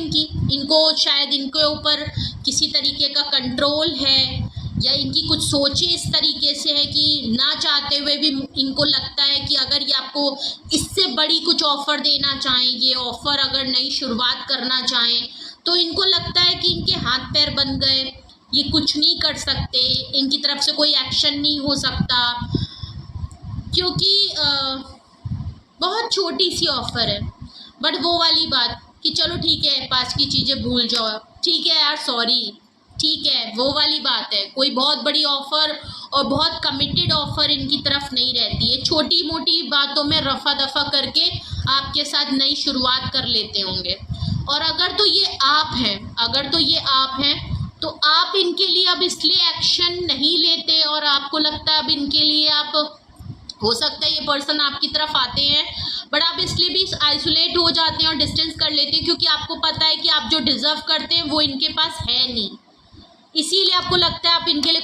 इनको शायद इनके ऊपर किसी तरीके का कंट्रोल है, या इनकी कुछ सोचें इस तरीके से है कि ना चाहते हुए भी इनको लगता है कि अगर ये आपको इससे बड़ी कुछ ऑफ़र देना चाहें, ये ऑफ़र अगर नई शुरुआत करना चाहें, तो इनको लगता है कि इनके हाथ पैर बंध गए, ये कुछ नहीं कर सकते, इनकी तरफ से कोई एक्शन नहीं हो सकता, क्योंकि बहुत छोटी सी ऑफ़र है। बट वो वाली बात कि चलो ठीक है, पास की चीज़ें भूल जाओ, ठीक है यार, सॉरी, ठीक है, वो वाली बात है। कोई बहुत बड़ी ऑफ़र और बहुत कमिटेड ऑफ़र इनकी तरफ नहीं रहती है। छोटी मोटी बातों में रफ़ा दफ़ा करके आपके साथ नई शुरुआत कर लेते होंगे। और अगर तो ये आप हैं, तो आप इनके लिए अब इसलिए एक्शन नहीं लेते और आपको लगता है अब इनके लिए आप, हो सकता है ये पर्सन आपकी तरफ आते हैं, बट आप इसलिए भी आइसोलेट हो जाते हैं और डिस्टेंस कर लेते हैं, क्योंकि आपको पता है कि आप जो डिज़र्व करते हैं वो इनके पास है नहीं। इसीलिए आपको लगता है आप इनके लिए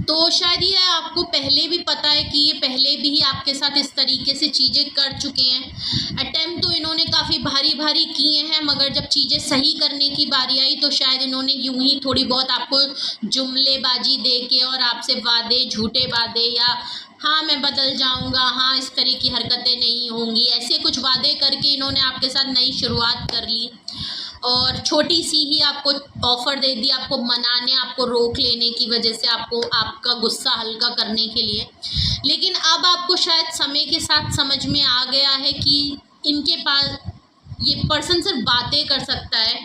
तो शायद ये आपको पहले भी पता है कि ये पहले भी आपके साथ इस तरीके से चीज़ें कर चुके हैं। अटेम्प्ट तो इन्होंने काफ़ी भारी भारी किए हैं, मगर जब चीज़ें सही करने की बारी आई तो शायद इन्होंने यूं ही थोड़ी बहुत आपको जुमलेबाजी दे के और आपसे वादे, झूठे वादे, या हाँ मैं बदल जाऊंगा, हाँ इस तरह की हरकतें नहीं होंगी, ऐसे कुछ वादे करके इन्होंने आपके साथ नई शुरुआत कर ली और छोटी सी ही आपको ऑफ़र दे दी, आपको मनाने, आपको रोक लेने की वजह से, आपको आपका गुस्सा हल्का करने के लिए। लेकिन अब आपको शायद समय के साथ समझ में आ गया है कि इनके पास ये पर्सन सिर्फ बातें कर सकता है,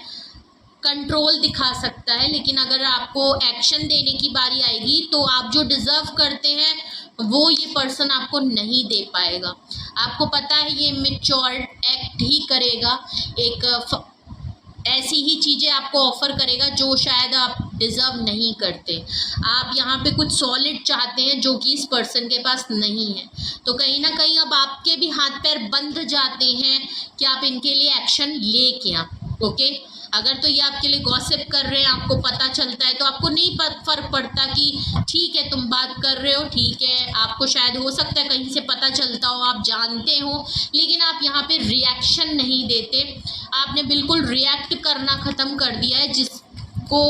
कंट्रोल दिखा सकता है, लेकिन अगर आपको एक्शन देने की बारी आएगी तो आप जो डिज़र्व करते हैं वो ये पर्सन आपको नहीं दे पाएगा। आपको पता है ये मैच्योर एक्ट ही करेगा, एक ऐसी ही चीज़ें आपको ऑफ़र करेगा जो शायद आप डिज़र्व नहीं करते। आप यहाँ पे कुछ सॉलिड चाहते हैं जो कि इस पर्सन के पास नहीं है। तो कहीं ना कहीं अब आपके भी हाथ पैर बंध जाते हैं कि आप इनके लिए एक्शन ले क्या। ओके, अगर तो ये आपके लिए गॉसिप कर रहे हैं, आपको पता चलता है, तो आपको नहीं फ़र्क पड़ता कि ठीक है तुम बात कर रहे हो, ठीक है, आपको शायद हो सकता है कहीं से पता चलता हो, आप जानते हो, लेकिन आप यहाँ पे रिएक्शन नहीं देते। आपने बिल्कुल रिएक्ट करना ख़त्म कर दिया है, जिसको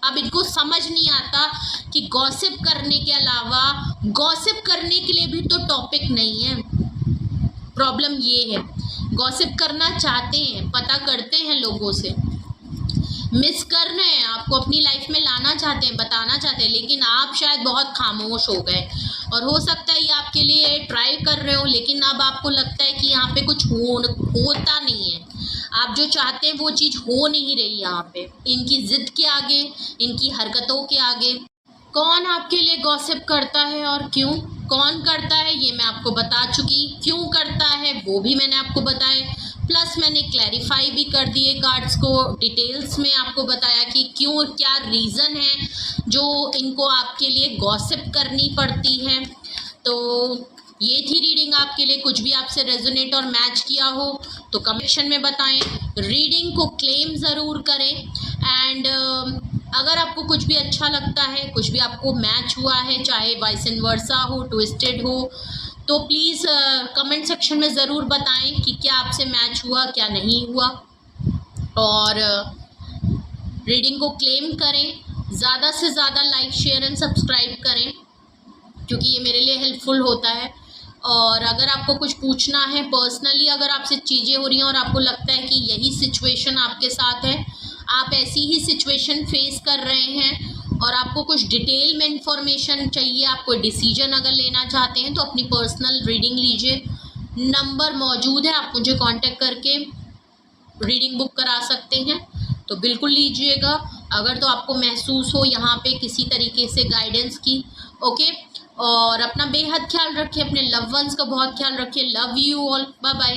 अब इनको समझ नहीं आता कि गॉसिप करने के अलावा, गॉसिप करने के लिए भी तो टॉपिक नहीं है। प्रॉब्लम ये है, गॉसिप करना चाहते हैं, पता करते हैं लोगों से, मिस कर रहे हैं, आपको अपनी लाइफ में लाना चाहते हैं, बताना चाहते हैं, लेकिन आप शायद बहुत खामोश हो गए। और हो सकता है ये आपके लिए ट्राई कर रहे हो, लेकिन अब आपको लगता है कि यहाँ पे कुछ होता नहीं है, आप जो चाहते हैं वो चीज़ हो नहीं रही यहाँ पे, इनकी ज़िद के आगे, इनकी हरकतों के आगे। कौन आपके लिए गॉसिप करता है और क्यों, कौन करता है ये मैं आपको बता चुकी, क्यों करता है वो भी मैंने आपको बताए, प्लस मैंने क्लैरिफाई भी कर दिए कार्ड्स को, डिटेल्स में आपको बताया कि क्यों, क्या रीज़न है जो इनको आपके लिए गॉसिप करनी पड़ती है। तो ये थी रीडिंग आपके लिए। कुछ भी आपसे रेजोनेट और मैच किया हो तो कमेंट सेक्शन में बताएं। रीडिंग को क्लेम ज़रूर करें एंड अगर आपको कुछ भी अच्छा लगता है, कुछ भी आपको मैच हुआ है, चाहे वाइस एंड वर्सा हो, ट्विस्टेड हो, तो प्लीज़ कमेंट सेक्शन में ज़रूर बताएं कि क्या आपसे मैच हुआ, क्या नहीं हुआ। और रीडिंग को क्लेम करें, ज़्यादा से ज़्यादा लाइक, शेयर एंड सब्सक्राइब करें, क्योंकि ये मेरे लिए हेल्पफुल होता है। और अगर आपको कुछ पूछना है पर्सनली, अगर आपसे चीज़ें हो रही हैं और आपको लगता है कि यही सिचुएशन आपके साथ है, आप ऐसी ही सिचुएशन फेस कर रहे हैं और आपको कुछ डिटेल में इंफॉर्मेशन चाहिए, आप कोई डिसीजन अगर लेना चाहते हैं, तो अपनी पर्सनल रीडिंग लीजिए। नंबर मौजूद है, आप मुझे कांटेक्ट करके रीडिंग बुक करा सकते हैं, तो बिल्कुल लीजिएगा अगर तो आपको महसूस हो यहाँ पे किसी तरीके से गाइडेंस की। ओके, और अपना बेहद ख्याल रखिए, अपने लव वंस का बहुत ख्याल रखिए। Love you all, bye bye.